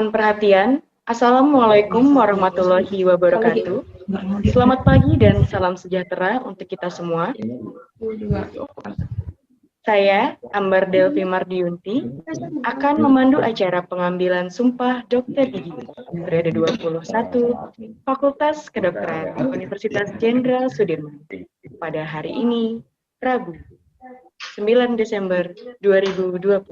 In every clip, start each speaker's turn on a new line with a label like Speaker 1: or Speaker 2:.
Speaker 1: Mohon perhatian. Assalamualaikum warahmatullahi wabarakatuh. Selamat pagi dan salam sejahtera untuk kita semua. Saya, Ambar Delvi Mardiunti, akan memandu acara pengambilan sumpah Dokter Gigi periode 21 Fakultas Kedokteran Universitas Jenderal Sudirman pada hari ini, Rabu, 9 Desember 2020.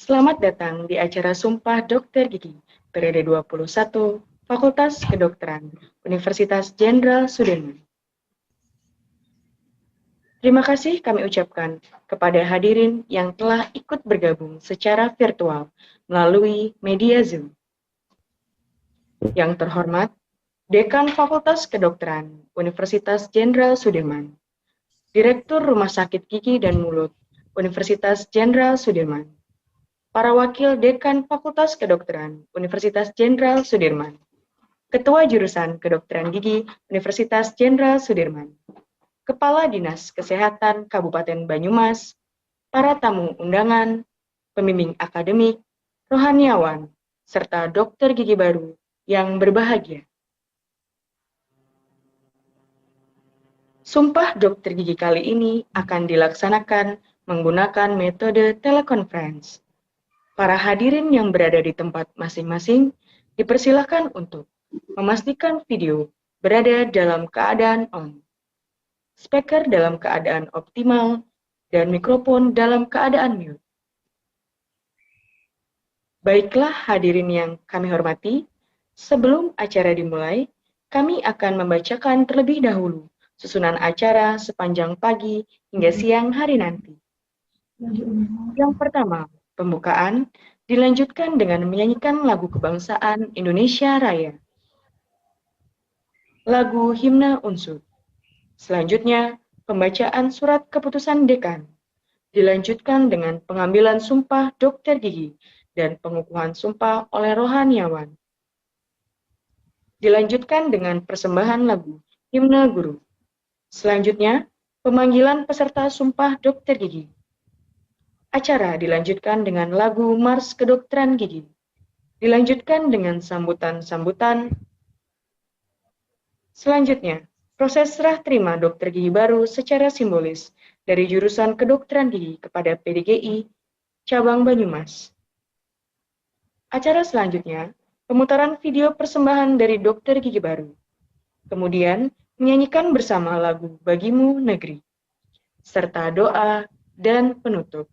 Speaker 1: Selamat datang di acara Sumpah Dokter Gigi periode 21 Fakultas Kedokteran Universitas Jenderal Sudirman. Terima kasih kami ucapkan kepada hadirin yang telah ikut bergabung secara virtual melalui media Zoom. Yang terhormat, Dekan Fakultas Kedokteran Universitas Jenderal Sudirman, Direktur Rumah Sakit Gigi dan Mulut Universitas Jenderal Sudirman, para wakil Dekan Fakultas Kedokteran Universitas Jenderal Sudirman, Ketua Jurusan Kedokteran Gigi Universitas Jenderal Sudirman, Kepala Dinas Kesehatan Kabupaten Banyumas, para tamu undangan, pembimbing akademik, rohaniawan, serta dokter gigi baru yang berbahagia. Sumpah dokter gigi kali ini akan dilaksanakan menggunakan metode telekonferensi. Para hadirin yang berada di tempat masing-masing dipersilakan untuk memastikan video berada dalam keadaan on, speaker dalam keadaan optimal, dan mikrofon dalam keadaan mute. Baiklah hadirin yang kami hormati, sebelum acara dimulai, kami akan membacakan terlebih dahulu susunan acara sepanjang pagi hingga siang hari nanti. Yang pertama, pembukaan dilanjutkan dengan menyanyikan lagu kebangsaan Indonesia Raya. Lagu Himne Unsur. Selanjutnya, pembacaan surat keputusan dekan. Dilanjutkan dengan pengambilan sumpah dokter gigi dan pengukuhan sumpah oleh rohaniawan. Dilanjutkan dengan persembahan lagu Himne Guru. Selanjutnya, pemanggilan peserta sumpah dokter gigi. Acara dilanjutkan dengan lagu Mars Kedokteran Gigi. Dilanjutkan dengan sambutan-sambutan. Selanjutnya, proses serah terima dokter gigi baru secara simbolis dari jurusan kedokteran gigi kepada PDGI Cabang Banyumas. Acara selanjutnya, pemutaran video persembahan dari dokter gigi baru. Kemudian, menyanyikan bersama lagu Bagimu Negeri, serta doa dan penutup.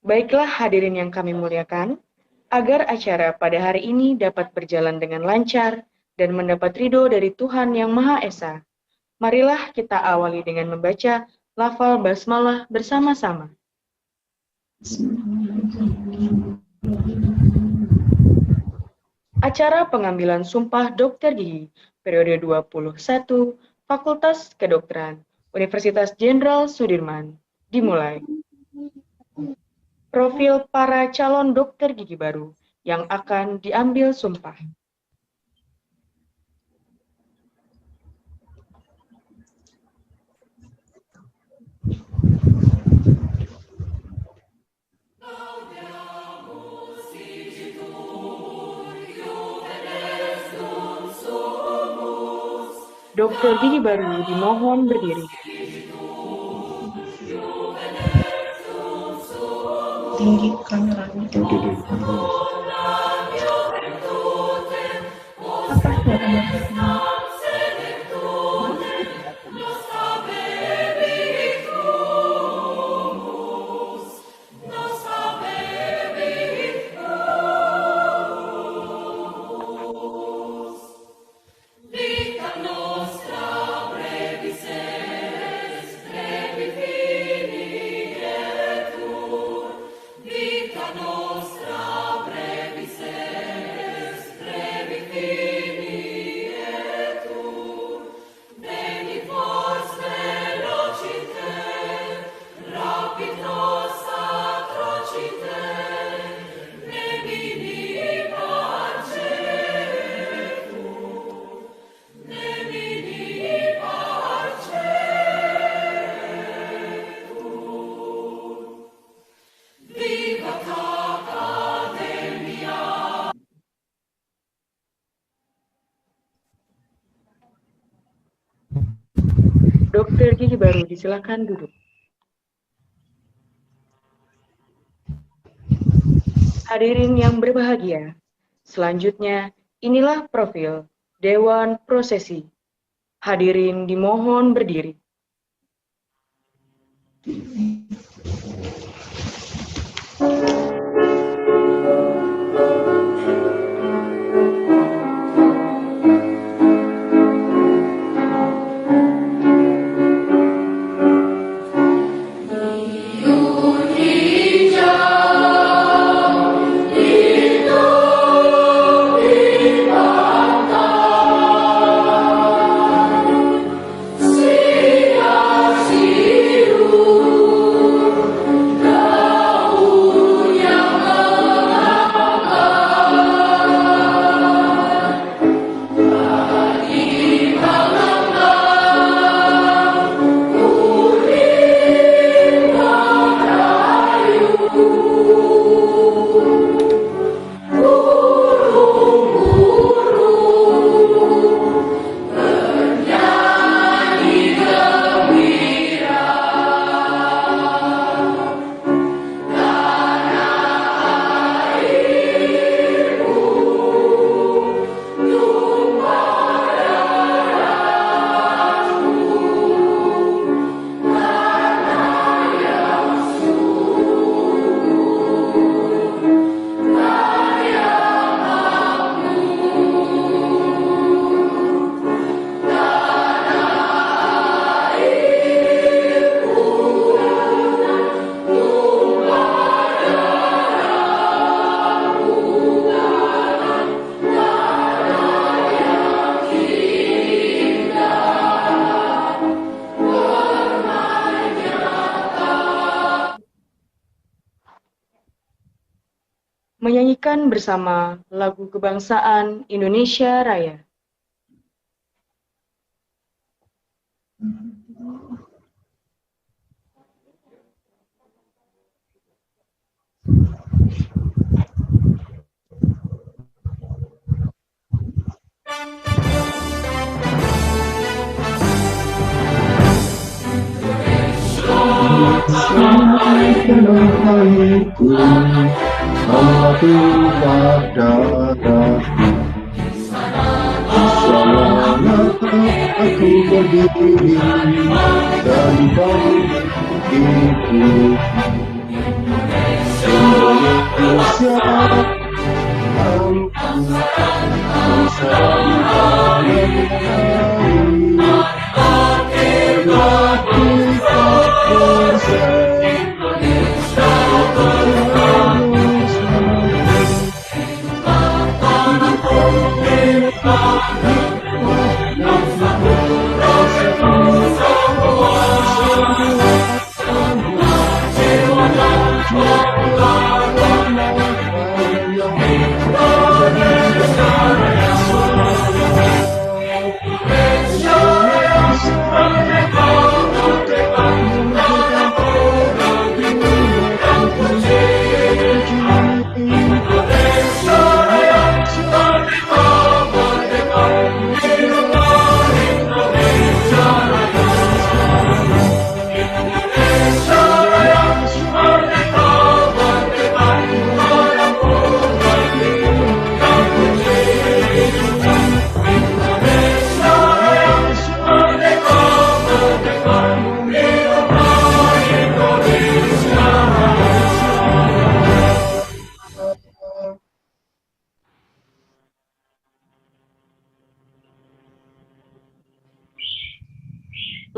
Speaker 1: Baiklah hadirin yang kami muliakan, agar acara pada hari ini dapat berjalan dengan lancar dan mendapat ridho dari Tuhan Yang Maha Esa, marilah kita awali dengan membaca lafal basmalah bersama-sama. Acara pengambilan sumpah dokter gigi periode 21 Fakultas Kedokteran Universitas Jenderal Sudirman dimulai. Profil para calon dokter gigi baru yang akan diambil sumpah. Dokter gigi baru dimohon berdiri.
Speaker 2: Tinggi kameranya. Apa suaranya?
Speaker 3: Nostra
Speaker 1: Dokter Gigi baru, disilakan duduk. Hadirin yang berbahagia, selanjutnya inilah profil Dewan Prosesi. Hadirin dimohon berdiri. Menyanyikan bersama lagu kebangsaan Indonesia Raya.
Speaker 3: Aku pada aku berdiri dan bangun itu Indonesia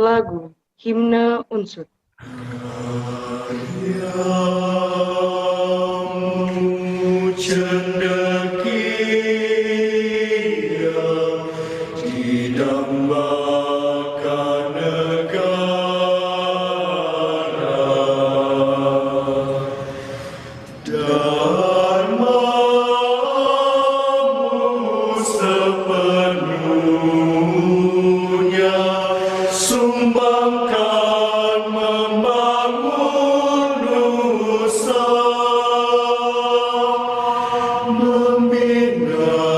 Speaker 1: Lagu Himne Unsur.
Speaker 3: Membina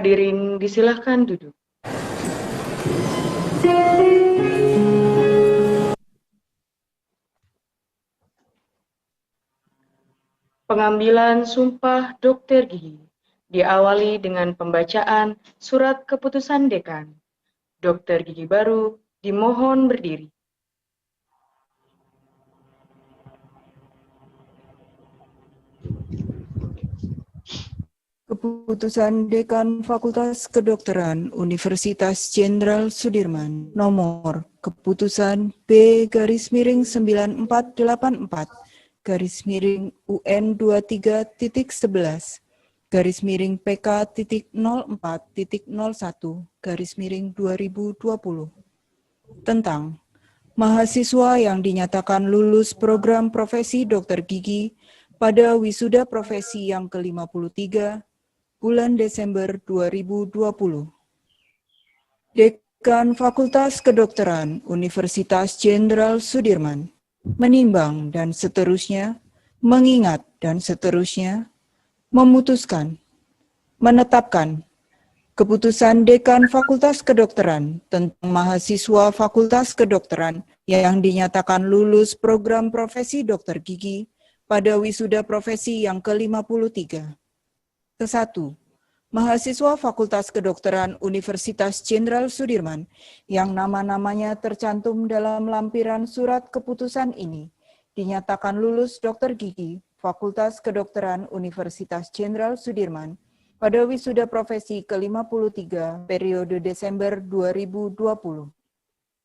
Speaker 1: Hadirin disilahkan duduk. Pengambilan sumpah dokter gigi diawali dengan pembacaan surat keputusan dekan. Dokter gigi baru dimohon berdiri.
Speaker 4: Keputusan Dekan Fakultas Kedokteran Universitas Jenderal Sudirman nomor Keputusan B/11/4/11/PK.04.01/2020 tentang mahasiswa yang dinyatakan lulus program profesi dokter gigi pada wisuda profesi yang ke-53 bulan Desember 2020. Dekan Fakultas Kedokteran Universitas Jenderal Sudirman menimbang dan seterusnya, mengingat dan seterusnya, memutuskan, menetapkan keputusan Dekan Fakultas Kedokteran tentang mahasiswa Fakultas Kedokteran yang dinyatakan lulus program profesi dokter gigi pada wisuda profesi yang ke-53. Ke-1. Mahasiswa Fakultas Kedokteran Universitas Jenderal Sudirman yang nama-namanya tercantum dalam lampiran surat keputusan ini dinyatakan lulus dokter gigi Fakultas Kedokteran Universitas Jenderal Sudirman pada wisuda profesi ke-53 periode Desember 2020.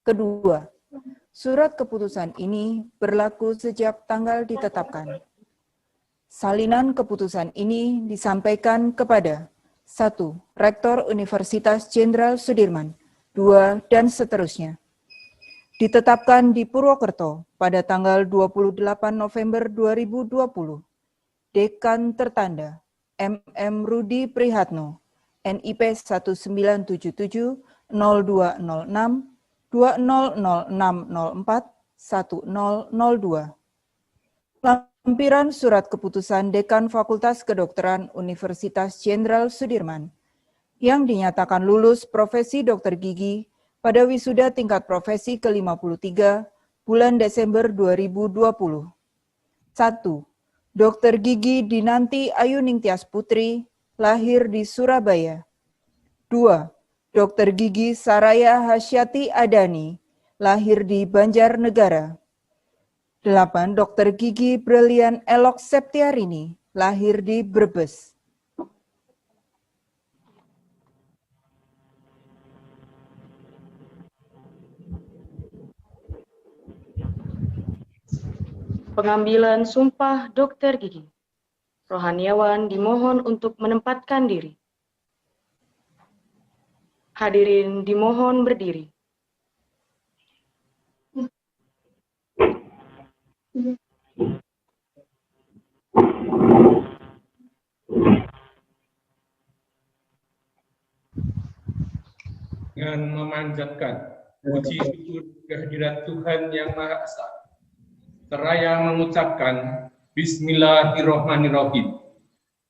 Speaker 4: Kedua, surat keputusan ini berlaku sejak tanggal ditetapkan. Salinan keputusan ini disampaikan kepada 1. Rektor Universitas Jenderal Sudirman, 2. dan seterusnya. Ditetapkan di Purwokerto pada tanggal 28 November 2020. Dekan tertanda MM Rudi Prihatno, NIP 1977 0206 200604 1002. Lampiran surat keputusan Dekan Fakultas Kedokteran Universitas Jenderal Sudirman yang dinyatakan lulus profesi dokter gigi pada wisuda tingkat profesi ke-53 bulan Desember 2020. 1. Dokter gigi Dinanti Ayu Ningtyas Putri, lahir di Surabaya. 2. Dokter gigi Saraya Hasyati Adani, lahir di Banjarnegara. 8. Dokter gigi Brilian Elok Septiarini, lahir di Brebes.
Speaker 1: Pengambilan sumpah dokter gigi. Rohaniawan dimohon untuk menempatkan diri. Hadirin dimohon berdiri.
Speaker 5: Dengan memanjatkan puji syukur kehadirat Tuhan Yang Maha Esa, seraya mengucapkan Bismillahirrohmanirrohim.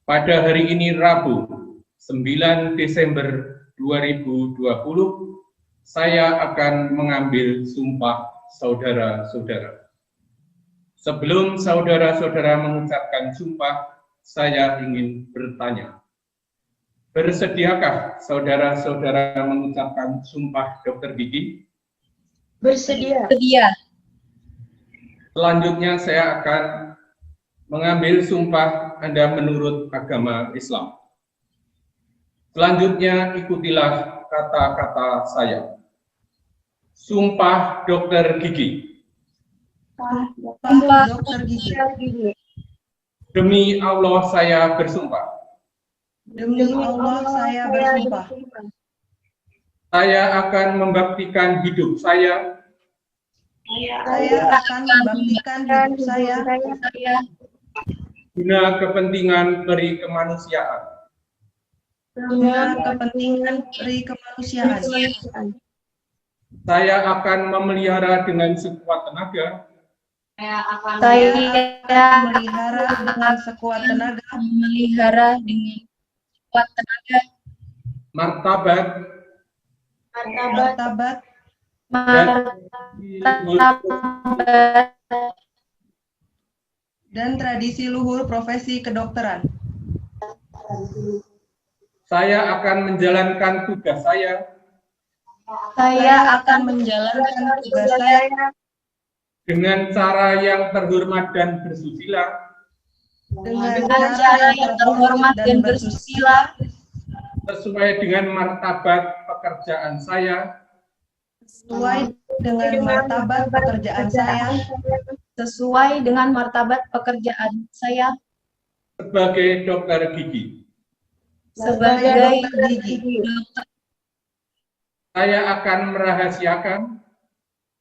Speaker 5: Pada hari ini Rabu, 9 Desember 2020, saya akan mengambil sumpah saudara-saudara. Sebelum saudara-saudara mengucapkan sumpah, saya ingin bertanya. Bersediakah saudara-saudara mengucapkan sumpah dokter gigi?
Speaker 2: Bersedia.
Speaker 5: Selanjutnya saya akan mengambil sumpah Anda menurut agama Islam. Selanjutnya ikutilah kata-kata saya. Sumpah dokter gigi.
Speaker 2: Sumpah dokter gigi.
Speaker 5: Demi Allah saya bersumpah.
Speaker 2: Demi Allah saya bersumpah.
Speaker 5: Saya akan membaktikan hidup saya.
Speaker 2: Saya akan membaktikan hidup saya
Speaker 5: Guna kepentingan peri kemanusiaan.
Speaker 2: guna kepentingan peri kemanusiaan.
Speaker 5: Saya akan memelihara dengan sekuat tenaga.
Speaker 2: Saya akan memelihara dengan sekuat tenaga
Speaker 5: martabat,
Speaker 2: martabat, dan tradisi luhur profesi kedokteran.
Speaker 5: Saya akan menjalankan tugas saya
Speaker 2: Saya akan menjalankan tugas saya
Speaker 5: dengan cara yang terhormat dan bersusila,
Speaker 2: dengan cara yang terhormat dan bersusila,
Speaker 5: sesuai dengan martabat pekerjaan saya,
Speaker 2: sesuai dengan martabat pekerjaan saya,
Speaker 6: sesuai dengan martabat pekerjaan saya
Speaker 5: sebagai dokter gigi.
Speaker 6: sebagai
Speaker 2: dokter gigi.
Speaker 5: Saya akan merahasiakan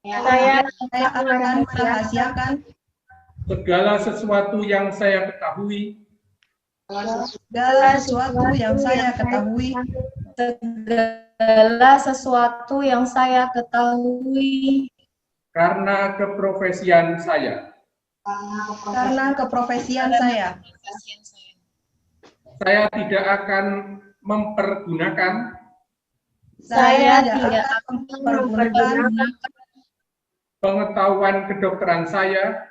Speaker 2: Saya akan merahasiakan
Speaker 5: segala sesuatu yang saya ketahui
Speaker 2: segala sesuatu yang saya ketahui
Speaker 6: segala sesuatu yang saya ketahui
Speaker 5: karena keprofesian saya.
Speaker 2: karena keprofesian saya.
Speaker 5: Saya tidak akan mempergunakan
Speaker 2: Saya tidak akan mempergunakan
Speaker 5: pengetahuan kedokteran saya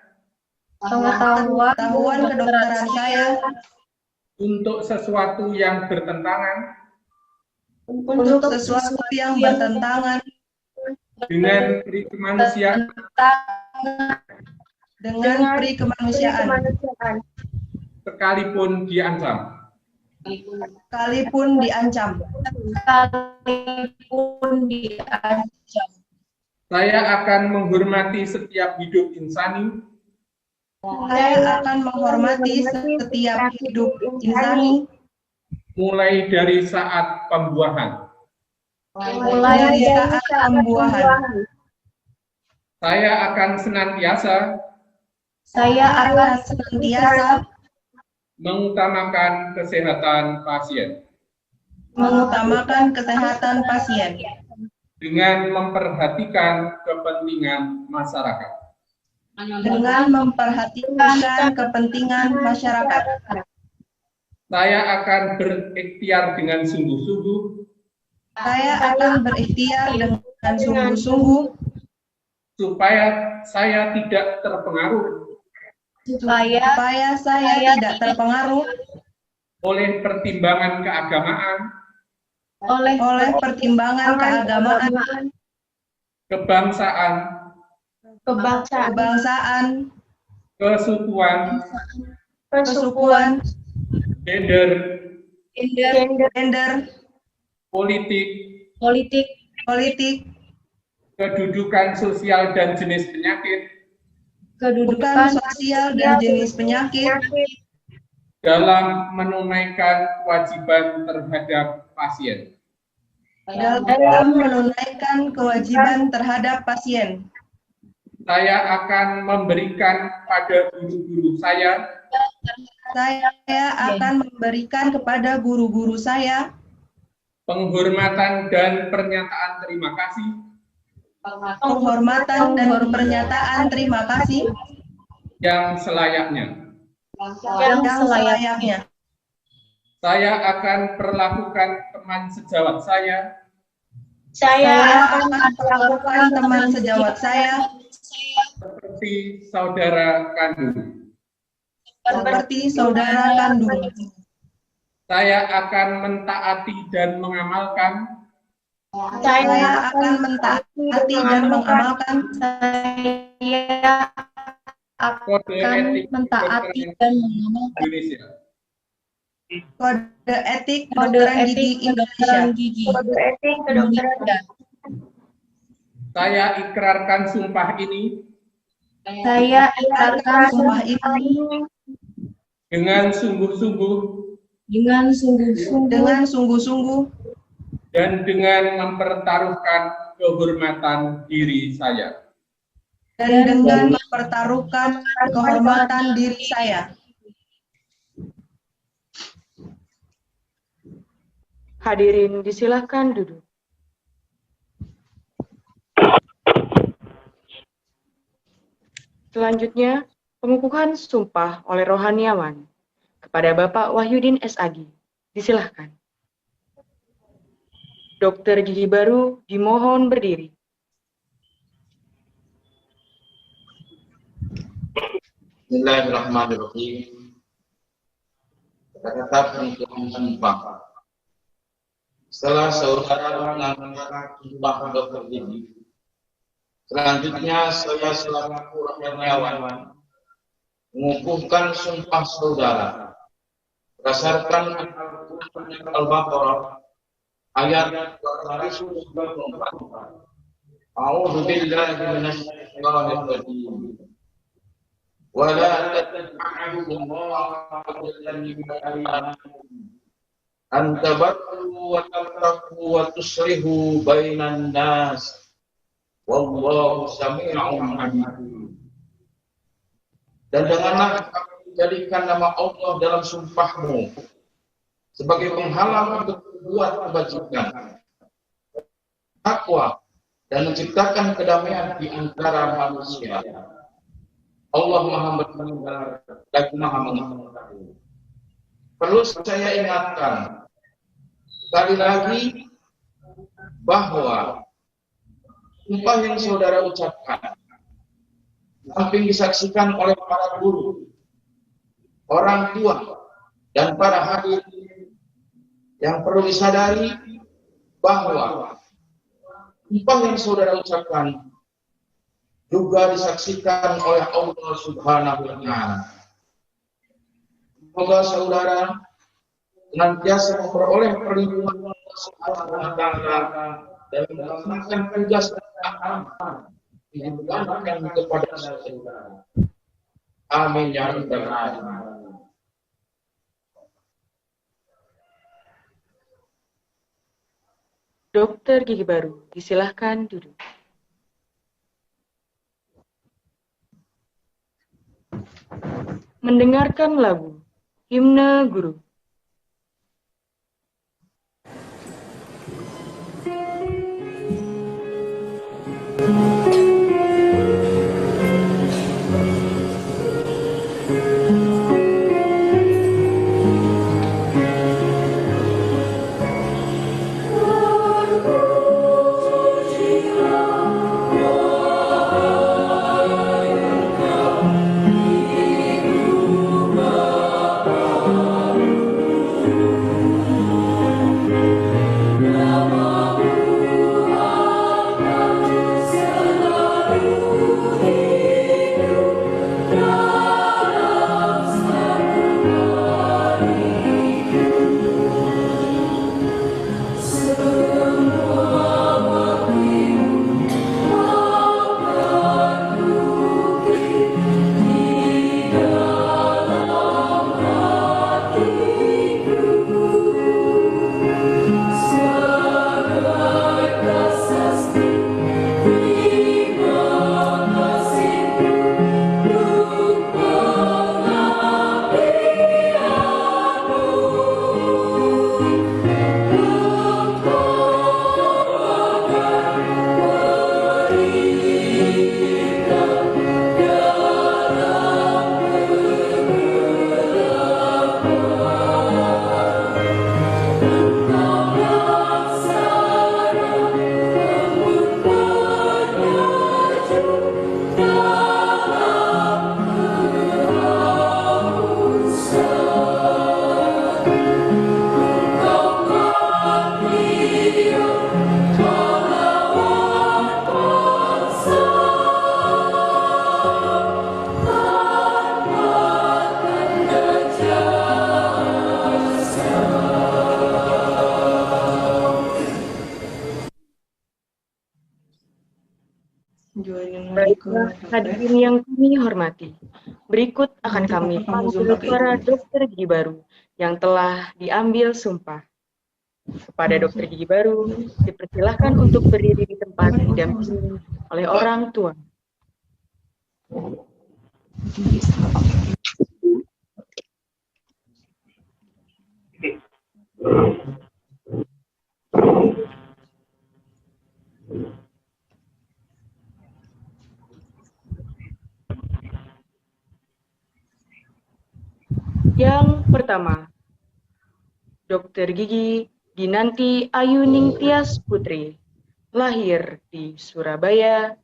Speaker 6: pengetahuan
Speaker 2: kedokteran saya
Speaker 5: untuk sesuatu yang bertentangan
Speaker 2: untuk sesuatu yang bertentangan
Speaker 5: dengan peri kemanusiaan
Speaker 2: dengan peri kemanusiaan,
Speaker 5: sekalipun diancam.
Speaker 2: sekalipun diancam.
Speaker 5: Saya akan menghormati setiap hidup insani
Speaker 2: Saya akan menghormati setiap hidup insani
Speaker 5: mulai dari saat pembuahan.
Speaker 2: mulai dari saat pembuahan.
Speaker 5: Saya akan senantiasa mengutamakan kesehatan pasien
Speaker 2: mengutamakan kesehatan pasien
Speaker 5: dengan memperhatikan kepentingan masyarakat.
Speaker 2: dengan memperhatikan kepentingan masyarakat.
Speaker 5: Saya akan berikhtiar dengan sungguh-sungguh
Speaker 2: Saya akan berikhtiar dengan sungguh-sungguh
Speaker 5: supaya saya tidak terpengaruh
Speaker 2: supaya saya tidak terpengaruh
Speaker 5: oleh pertimbangan keagamaan,
Speaker 2: oleh pertimbangan keagamaan,
Speaker 5: kebangsaan,
Speaker 2: kebangsaan,
Speaker 5: kesukuan,
Speaker 2: gender,
Speaker 5: politik,
Speaker 2: politik,
Speaker 5: kedudukan sosial dan jenis penyakit
Speaker 2: kedudukan sosial dan jenis penyakit
Speaker 5: dalam menunaikan kewajiban terhadap pasien.
Speaker 2: dalam menunaikan kewajiban terhadap pasien.
Speaker 5: Saya akan memberikan pada guru-guru saya
Speaker 2: Saya akan memberikan kepada guru-guru saya
Speaker 5: penghormatan dan pernyataan terima kasih
Speaker 2: penghormatan dan pernyataan terima kasih
Speaker 5: yang selayaknya.
Speaker 2: yang selayaknya.
Speaker 5: Saya akan perlakukan teman sejawat saya
Speaker 2: Saya akan perlakukan teman sejawat saya
Speaker 5: seperti saudara kandung.
Speaker 2: seperti saudara kandung.
Speaker 5: Saya akan mentaati dan mengamalkan
Speaker 2: Saya akan mentaati dan mengamalkan
Speaker 5: kode etik
Speaker 6: mentaati dan mengamalkan
Speaker 5: Indonesia.
Speaker 2: kode etik
Speaker 6: kode
Speaker 2: kedokteran
Speaker 6: etik
Speaker 2: gigi
Speaker 6: kedokteran
Speaker 2: Indonesia.
Speaker 6: gigi.
Speaker 5: Saya ikrarkan sumpah ini
Speaker 6: Saya ikrarkan
Speaker 2: Sumpah ini
Speaker 5: dengan sungguh-sungguh
Speaker 6: dengan sungguh-sungguh
Speaker 2: dengan sungguh-sungguh
Speaker 5: dan dengan mempertaruhkan kehormatan diri saya.
Speaker 2: dan dengan mempertaruhkan kehormatan diri saya.
Speaker 1: Hadirin disilahkan duduk. Selanjutnya, pengukuhan sumpah oleh rohaniawan kepada Bapak Wahyudin SAG. Disilahkan. Dokter Gigi Baru dimohon berdiri.
Speaker 7: Bismillahirrahmanirrahim. Kata-kata penentuan sumpah. Setelah saudara menanggapi sumpah Dokter Gigi, selanjutnya saya selaku Rahmatyawan mengukuhkan sumpah saudara berdasarkan Al-Baqarah ayat 224. A'udzu billahi minasyaitonir rajim. Wa la tata'budullaha an tabarru wa tattaqu wa tuslihu bainan nas wallahu sami'un 'alim. Dan janganlah kamu jadikan nama Allah dalam sumpahmu sebagai penghalang untuk berbuat kebajikan, takwa, dan menciptakan kedamaian di antara manusia. Allah Maha Mendengar dan Maha Mengetahui. Perlu saya ingatkan sekali lagi bahwa sumpah yang saudara ucapkan samping disaksikan oleh para guru, orang tua, dan para hadirin, yang perlu disadari bahwa sumpah yang saudara ucapkan juga disaksikan oleh Allah Subhanahu wa Ta'ala. Semoga saudara senantiasa memperoleh perlindungan Allah Subhanahu wa Ta'ala dan melaksanakan tugas dan amanah yang diberikan kepada saudara. Amin ya rabbal alamin.
Speaker 1: Dokter Gigi Baru, disilahkan duduk. Mendengarkan lagu Himne Guru. Baiklah, hadirin yang kami hormati, berikut akan kami panggil para Dokter Gigi Baru yang telah diambil sumpah. Kepada Dokter Gigi Baru, dipersilahkan untuk berdiri di tempat didampingi oleh orang tua. Yang pertama, Dokter Gigi Ginanti Ayu Ningtyas Putri, lahir di Surabaya.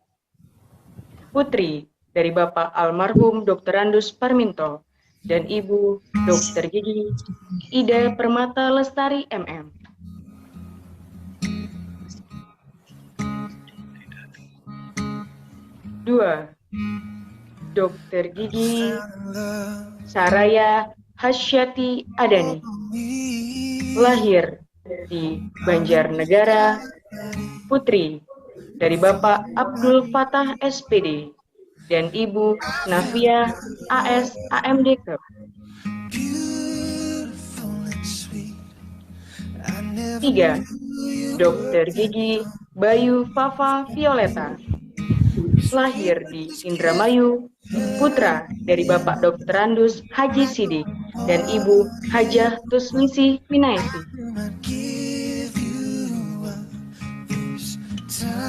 Speaker 1: Putri dari Bapak almarhum Dr. Andus Parminto dan Ibu Dr. Gigi Ida Permata Lestari MM. Dua, Dr. Gigi Saraya Hasyati Adani, lahir di Banjarnegara. Putri dari Bapak Abdul Fatah SPD dan Ibu Navia AS AMDK. 3, Dr. Gigi Bayu Fafa Violeta, lahir di Indramayu. Putra dari Bapak Dr. Andus Haji Sidik dan Ibu Hajah Tusmisi Minaisi.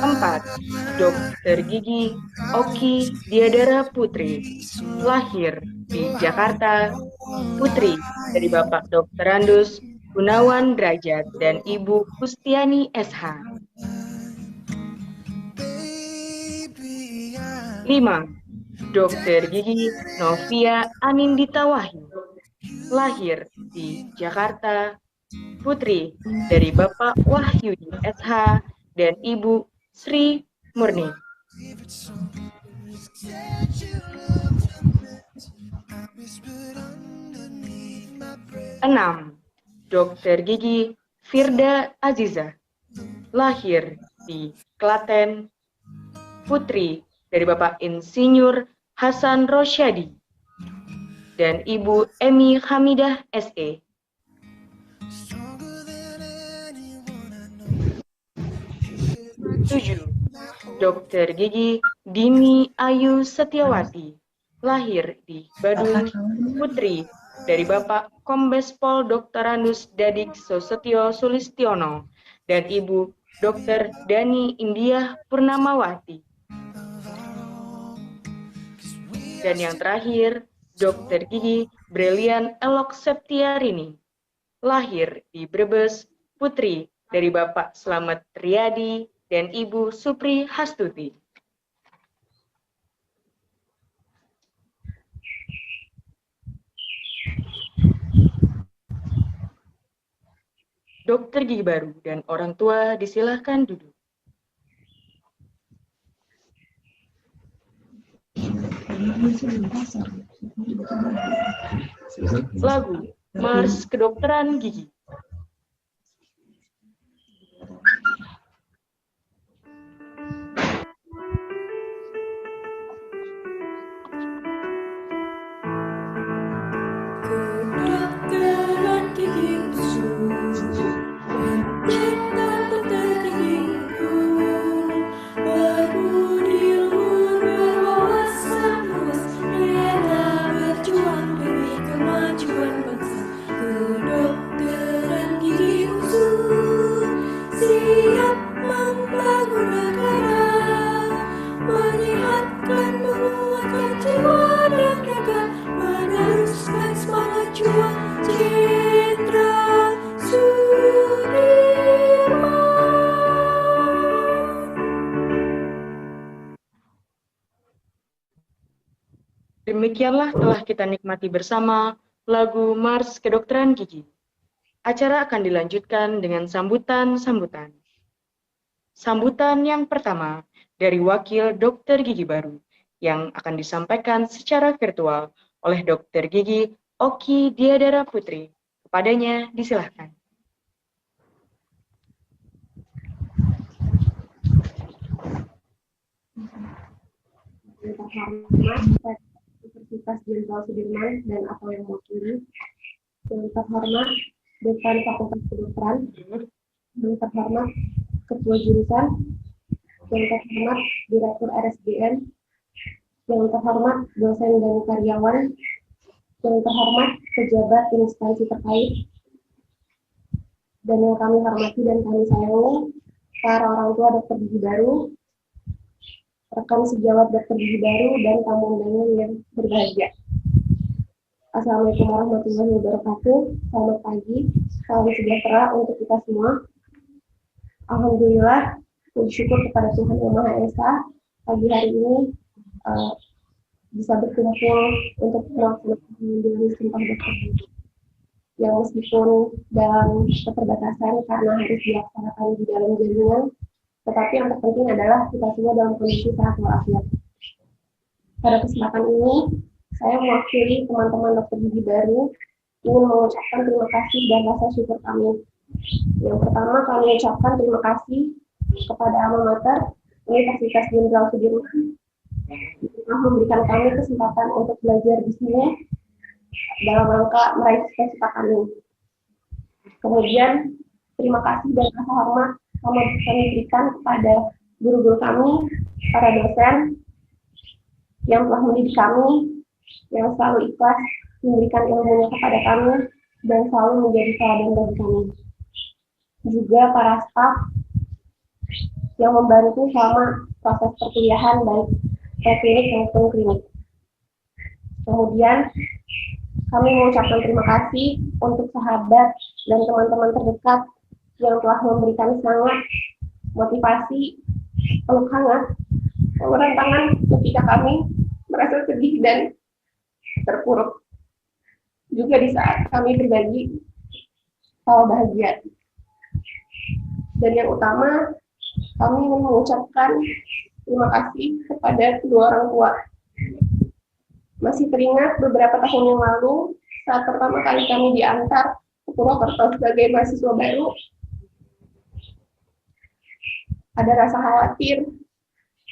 Speaker 1: 4, Dr. Gigi Oki Diadara Putri, lahir di Jakarta. Putri dari Bapak Dr. Andus Gunawan Derajat dan Ibu Kustiani SH. 5, Dr. Gigi Novia Anindita Wahyu, lahir di Jakarta. Putri dari Bapak Wahyudi SH dan Ibu Sri Murni. 6, Dr. Gigi Firda Aziza, lahir di Klaten. Putri dari Bapak Insinyur Hasan Rosyadi dan Ibu Emi Hamidah SE. 7, Dr. Gigi Dini Ayu Setiawati, lahir di Badung. Putri dari Bapak Kombes Pol Dr. Andus Dadik Sosetio Sulistiono dan Ibu Dr. Dani Indiah Purnamawati. Dan yang terakhir, Dr. Gigi Brilian Elok Septiarini, lahir di Brebes. Putri dari Bapak Slamet Riyadi dan Ibu Supri Hastuti. Dr. Gigi baru dan orang tua disilahkan duduk. Lagu Mars Kedokteran Gigi.
Speaker 8: Kedokteran gigi menciptakan dokter gigiku, berbudi luhur berwawasan luas, rela berjuang demi kemajuan bangsa. Kedokteran gigi siap membangun negara, menyehatkan, menguatkan jiwa dan raga, meneruskan semangat juang Jenderal Sudirman.
Speaker 1: Demikianlah telah kita nikmati bersama lagu Mars Kedokteran Gigi. Acara akan dilanjutkan dengan sambutan-sambutan. Sambutan yang pertama dari wakil Dokter Gigi baru yang akan disampaikan secara virtual oleh Dr. Gigi Oki Diadara Putri. Kepadanya disilahkan.
Speaker 9: Universitas Jenderal Sudirman dan atau yang mewakili, yang terhormat Dekan Fakultas Kedokteran, yang terhormat Ketua Jurusan, yang terhormat Direktur RSDN, yang terhormat dosen dan karyawan, yang terhormat pejabat instansi terkait, dan yang kami hormati dan kami sayangi para orang tua dokter gigi baru, rekan sejawat dokter gigi baru, dan tamu undangan yang berbahagia. Assalamualaikum warahmatullahi wabarakatuh. Selamat pagi. salam sejahtera untuk kita semua. Alhamdulillah, puji syukur kepada Tuhan Yang Maha Esa, pagi hari ini bisa berkumpul untuk melaksanakan menjalani sumpah dokter gigi. Yang meskipun dalam keterbatasan karena harus dilaksanakan di dalam jaringan, tetapi yang terpenting adalah kita semua dalam kondisi sehat walafiat. Pada kesempatan ini, saya mewakili teman-teman dokter gigi baru ingin mengucapkan terima kasih dan rasa syukur kami. Yang pertama, kami ucapkan terima kasih kepada alma mater Universitas Jenderal Sudirman yang telah memberikan kami kesempatan untuk belajar di sini dalam rangka meraih cita-cita kami. Kemudian, terima kasih dan rasa hormat kami berikan kepada guru-guru kami, para dosen yang telah mendidik kami, yang selalu ikhlas memberikan ilmunya kepada kami dan selalu menjadi teladan bagi kami. Juga para staf yang membantu selama proses perkuliahan baik klinik maupun klinik. Kemudian kami mengucapkan terima kasih untuk sahabat dan teman-teman terdekat yang telah memberikan semangat, motivasi, peluk hangat, uluran tangan ketika kami merasa sedih dan terpuruk. Juga di saat kami berbagi tawa bahagia. Dan yang utama, kami ingin mengucapkan terima kasih kepada kedua orang tua. Masih teringat beberapa tahun yang lalu, saat pertama kali kami diantar ke Purwokerto sebagai mahasiswa baru, ada rasa khawatir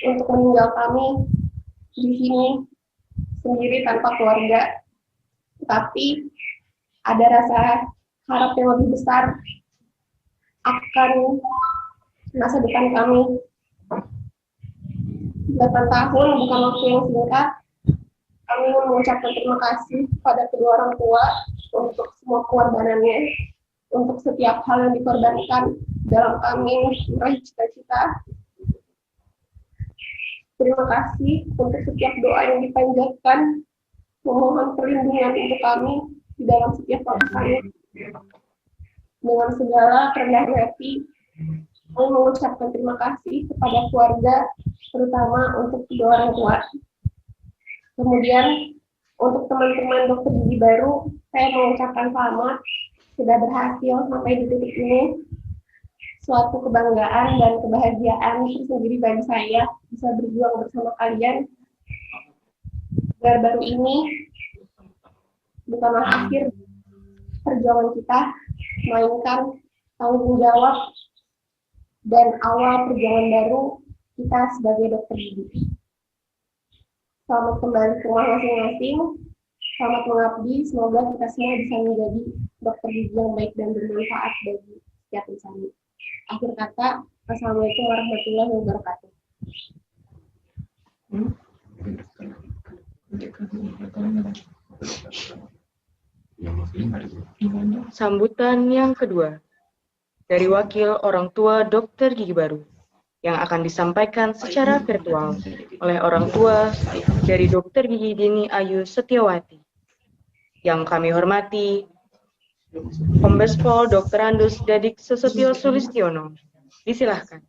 Speaker 9: untuk meninggal kami di sini sendiri tanpa keluarga. Tetapi ada rasa harap yang lebih besar akan masa depan kami. 8 tahun bukan waktu yang singkat. Kami mengucapkan terima kasih kepada kedua orang tua untuk semua pengorbanannya, untuk setiap hal yang dikorbankan dalam kami meraih cita-cita. Terima kasih untuk setiap doa yang dipanjatkan, memohon perlindungan untuk kami di dalam setiap proses kami. Dengan segala kerendahan hati, kami mengucapkan terima kasih kepada keluarga, terutama untuk kedua orang tua. Kemudian, untuk teman-teman dokter gigi baru, saya mengucapkan selamat sudah berhasil sampai di titik ini. Suatu kebanggaan dan kebahagiaan tersendiri bagi saya bisa berjuang bersama kalian. Baru ini bukanlah akhir perjuangan kita, melainkan tanggung jawab dan awal perjalanan baru kita sebagai dokter gigi. Selamat kembali ke rumah masing-masing, selamat mengabdi, semoga kita semua bisa menjadi dokter gigi yang baik dan bermanfaat bagi setiap insan. Akhir kata, Assalamualaikum warahmatullahi wabarakatuh.
Speaker 1: Sambutan yang kedua dari wakil orang tua dokter gigi baru yang akan disampaikan secara virtual oleh orang tua dari Dokter Gigi Dini Ayu Setiawati. Yang kami hormati, Kombes Pol Dr. Andus Dadik Susetio Sulistiono. Disilahkan.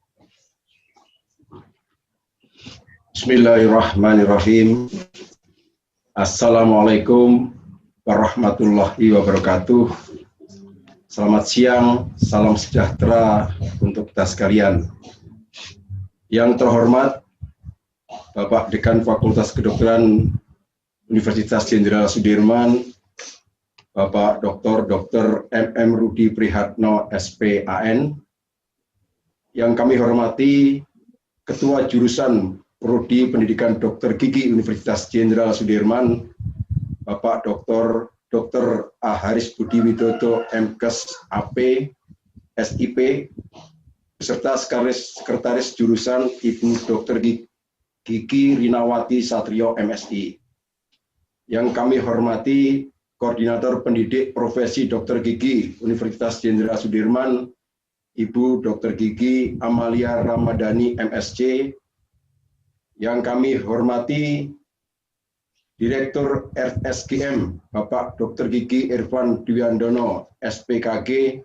Speaker 3: Bismillahirrahmanirrahim. Assalamualaikum warahmatullahi wabarakatuh. Selamat siang, salam sejahtera untuk kita sekalian. Yang terhormat Bapak Dekan Fakultas Kedokteran Universitas Jenderal Sudirman, Bapak Dr. MM Rudi Prihatno SPAN, yang kami hormati Ketua Jurusan Prodi Pendidikan Dokter Gigi Universitas Jenderal Sudirman, Bapak Dr. A. Haris Budi Widodo MKes AP SIP, beserta Sekretaris Jurusan Ibu Dr. Gigi Rinawati Satrio MSI. Yang kami hormati Koordinator Pendidik Profesi Dokter Gigi Universitas Jenderal Sudirman, Ibu Dr. Gigi Amalia Ramadhani MSc. Yang kami hormati Direktur RSGM Bapak Dr. Gigi Irfan Dwiandono, SPKG.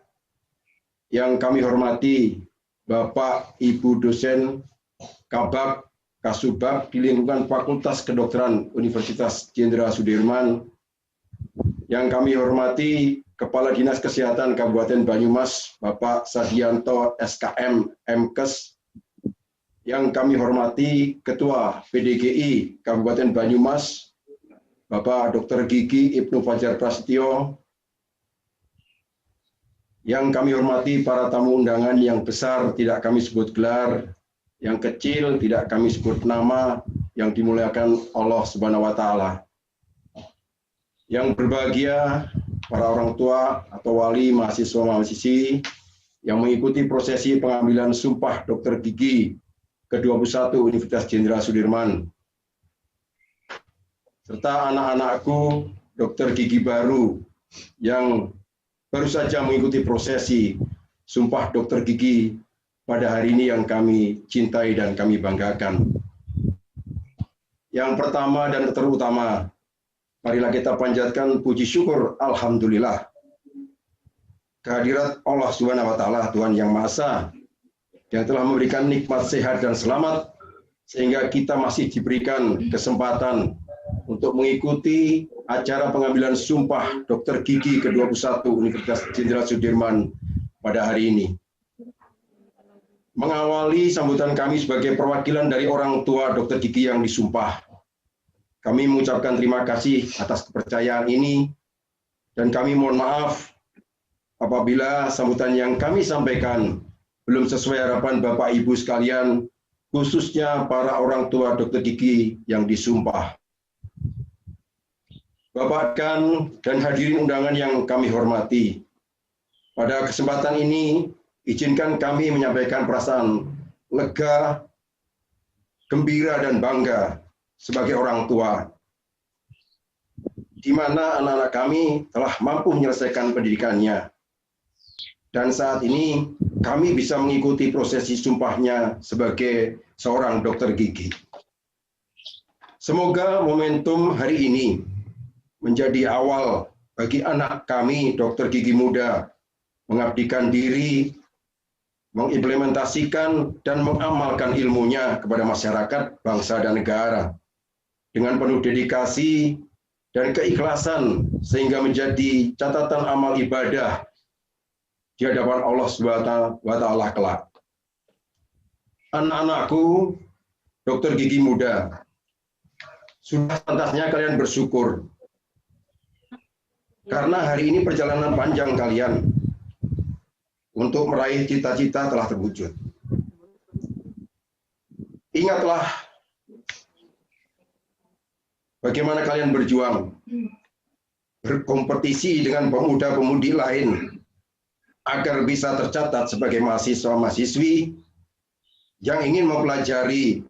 Speaker 3: Yang kami hormati Bapak Ibu dosen Kabak, Kasubag di lingkungan Fakultas Kedokteran Universitas Jenderal Sudirman. Yang kami hormati Kepala Dinas Kesehatan Kabupaten Banyumas, Bapak Sadianto SKM MKes. Yang kami hormati Ketua PDGI Kabupaten Banyumas, Bapak Dr. Gigi Ibnu Fajar Prasetyo. Yang kami hormati para tamu undangan yang besar tidak kami sebut gelar, yang kecil tidak kami sebut nama, yang dimuliakan Allah Subhanahu wa Ta'ala. Yang berbahagia para orang tua atau wali mahasiswa-mahasiswi yang mengikuti prosesi pengambilan sumpah Dr. Gigi ke-21 Universitas Jenderal Sudirman. Serta anak-anakku Dr. Gigi baru yang baru saja mengikuti prosesi sumpah Dr. Gigi pada hari ini yang kami cintai dan kami banggakan. Yang pertama dan terutama, marilah kita panjatkan puji syukur alhamdulillah kehadirat Allah Subhanahu wa Ta'ala, Tuhan yang Maha Esa, yang telah memberikan nikmat sehat dan selamat sehingga kita masih diberikan kesempatan untuk mengikuti acara pengambilan sumpah Dr. Gigi ke-21 Universitas Jenderal Sudirman pada hari ini. Mengawali sambutan kami sebagai perwakilan dari orang tua Dr. Gigi yang disumpah, kami mengucapkan terima kasih atas kepercayaan ini dan kami mohon maaf apabila sambutan yang kami sampaikan belum sesuai harapan Bapak Ibu sekalian, khususnya para orang tua Dr. Gigi yang disumpah. Bapak dan hadirin undangan yang kami hormati, pada kesempatan ini izinkan kami menyampaikan perasaan lega, gembira dan bangga sebagai orang tua, di mana anak-anak kami telah mampu menyelesaikan pendidikannya. Dan saat ini kami bisa mengikuti prosesi sumpahnya sebagai seorang dokter gigi. Semoga momentum hari ini menjadi awal bagi anak kami dokter gigi muda mengabdikan diri, mengimplementasikan dan mengamalkan ilmunya kepada masyarakat, bangsa dan negara dengan penuh dedikasi dan keikhlasan sehingga menjadi catatan amal ibadah di hadapan Allah Subhanahu wa Ta'ala kelak. Anak-anakku dokter gigi muda, sudah pantasnya kalian bersyukur karena hari ini perjalanan panjang kalian untuk meraih cita-cita telah terwujud. Ingatlah bagaimana kalian berjuang, berkompetisi dengan pemuda-pemudi lain agar bisa tercatat sebagai mahasiswa-mahasiswi yang ingin mempelajari,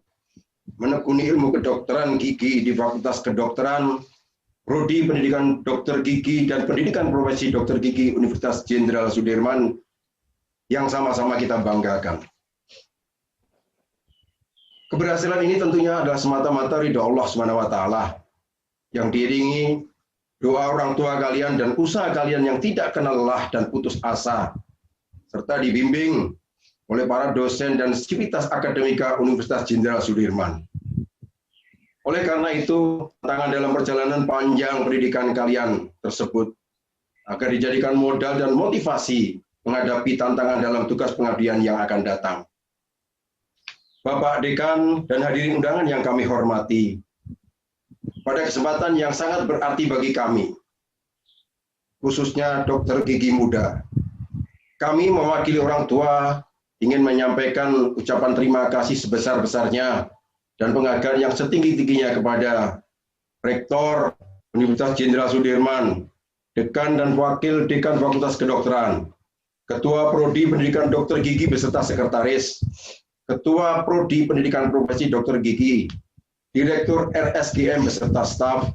Speaker 3: menekuni ilmu kedokteran gigi di Fakultas Kedokteran, Prodi Pendidikan Dokter Gigi dan Pendidikan Profesi Dokter Gigi Universitas Jenderal Sudirman yang sama-sama kita banggakan. Keberhasilan ini tentunya adalah semata-mata ridho Allah Subhanahu wa Ta'ala yang diiringi doa orang tua kalian dan usaha kalian yang tidak kenal lelah dan putus asa, serta dibimbing oleh para dosen dan sivitas akademika Universitas Jenderal Sudirman. Oleh karena itu, tantangan dalam perjalanan panjang pendidikan kalian tersebut agar dijadikan modal dan motivasi menghadapi tantangan dalam tugas pengabdian yang akan datang. Bapak Dekan dan hadirin undangan yang kami hormati, pada kesempatan yang sangat berarti bagi kami, khususnya dokter gigi muda, kami mewakili orang tua ingin menyampaikan ucapan terima kasih sebesar-besarnya dan penghargaan yang setinggi-tingginya kepada Rektor Universitas Jenderal Sudirman, Dekan dan Wakil Dekan Fakultas Kedokteran, Ketua Prodi Pendidikan Dokter Gigi beserta Sekretaris, Ketua Prodi Pendidikan Profesi Dokter Gigi, Direktur RSGM beserta staf,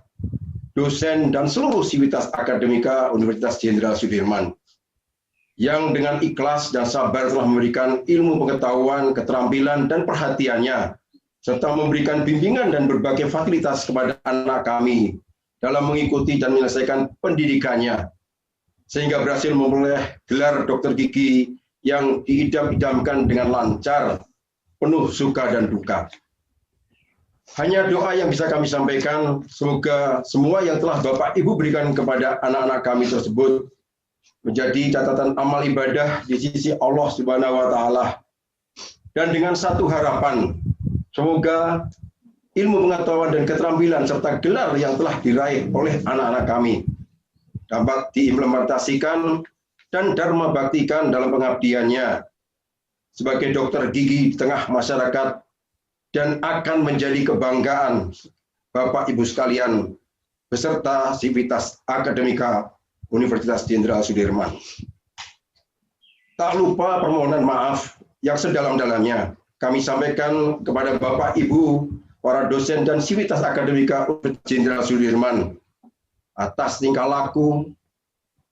Speaker 3: dosen dan seluruh sivitas akademika Universitas Jenderal Sudirman, yang dengan ikhlas dan sabar telah memberikan ilmu pengetahuan, keterampilan dan perhatiannya serta memberikan bimbingan dan berbagai fasilitas kepada anak kami dalam mengikuti dan menyelesaikan pendidikannya, sehingga berhasil memperoleh gelar dokter gigi yang diidam-idamkan dengan lancar, penuh suka dan duka. Hanya doa yang bisa kami sampaikan, semoga semua yang telah Bapak Ibu berikan kepada anak-anak kami tersebut menjadi catatan amal ibadah di sisi Allah Subhanahu wa Ta'ala. Dan dengan satu harapan, semoga ilmu pengetahuan dan keterampilan serta gelar yang telah diraih oleh anak-anak kami dapat diimplementasikan dan dharma baktikan dalam pengabdiannya sebagai dokter gigi di tengah masyarakat, dan akan menjadi kebanggaan Bapak Ibu sekalian beserta Sivitas Akademika Universitas Jenderal Sudirman. Tak lupa permohonan maaf yang sedalam-dalamnya kami sampaikan kepada Bapak Ibu, para dosen dan Sivitas Akademika Universitas Jenderal Sudirman atas tingkah laku,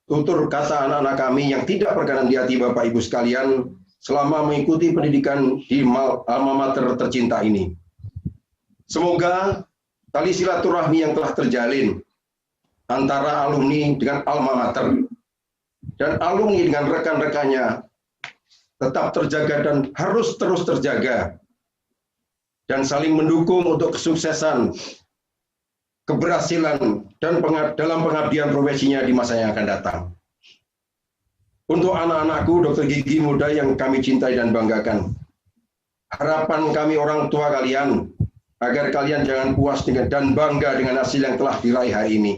Speaker 3: tutur kata anak-anak kami yang tidak berkenan di hati Bapak Ibu sekalian selama mengikuti pendidikan di alma mater tercinta ini. Semoga tali silaturahmi yang telah terjalin antara alumni dengan alma mater dan alumni dengan rekan-rekannya tetap terjaga dan harus terus terjaga, dan saling mendukung untuk kesuksesan, keberhasilan, dan dalam pengabdian profesinya di masa yang akan datang. Untuk anak-anakku dokter gigi muda yang kami cintai dan banggakan, harapan kami orang tua kalian agar kalian jangan puas dan bangga dengan hasil yang telah diraih hari ini.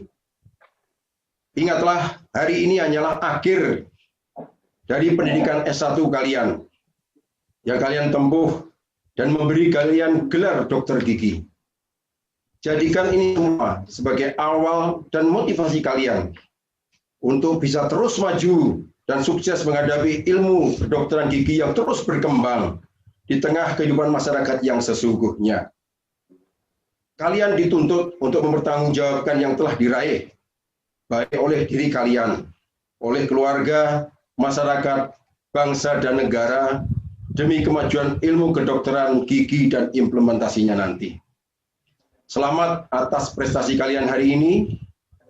Speaker 3: Ingatlah, hari ini hanyalah akhir dari pendidikan S1 kalian yang kalian tempuh dan memberi kalian gelar dokter gigi. Jadikan ini semua sebagai awal dan motivasi kalian untuk bisa terus maju dan sukses menghadapi ilmu kedokteran gigi yang terus berkembang di tengah kehidupan masyarakat yang sesungguhnya. Kalian dituntut untuk mempertanggungjawabkan yang telah diraih, baik oleh diri kalian, oleh keluarga, masyarakat, bangsa, dan negara, demi kemajuan ilmu kedokteran gigi dan implementasinya nanti. Selamat atas prestasi kalian hari ini.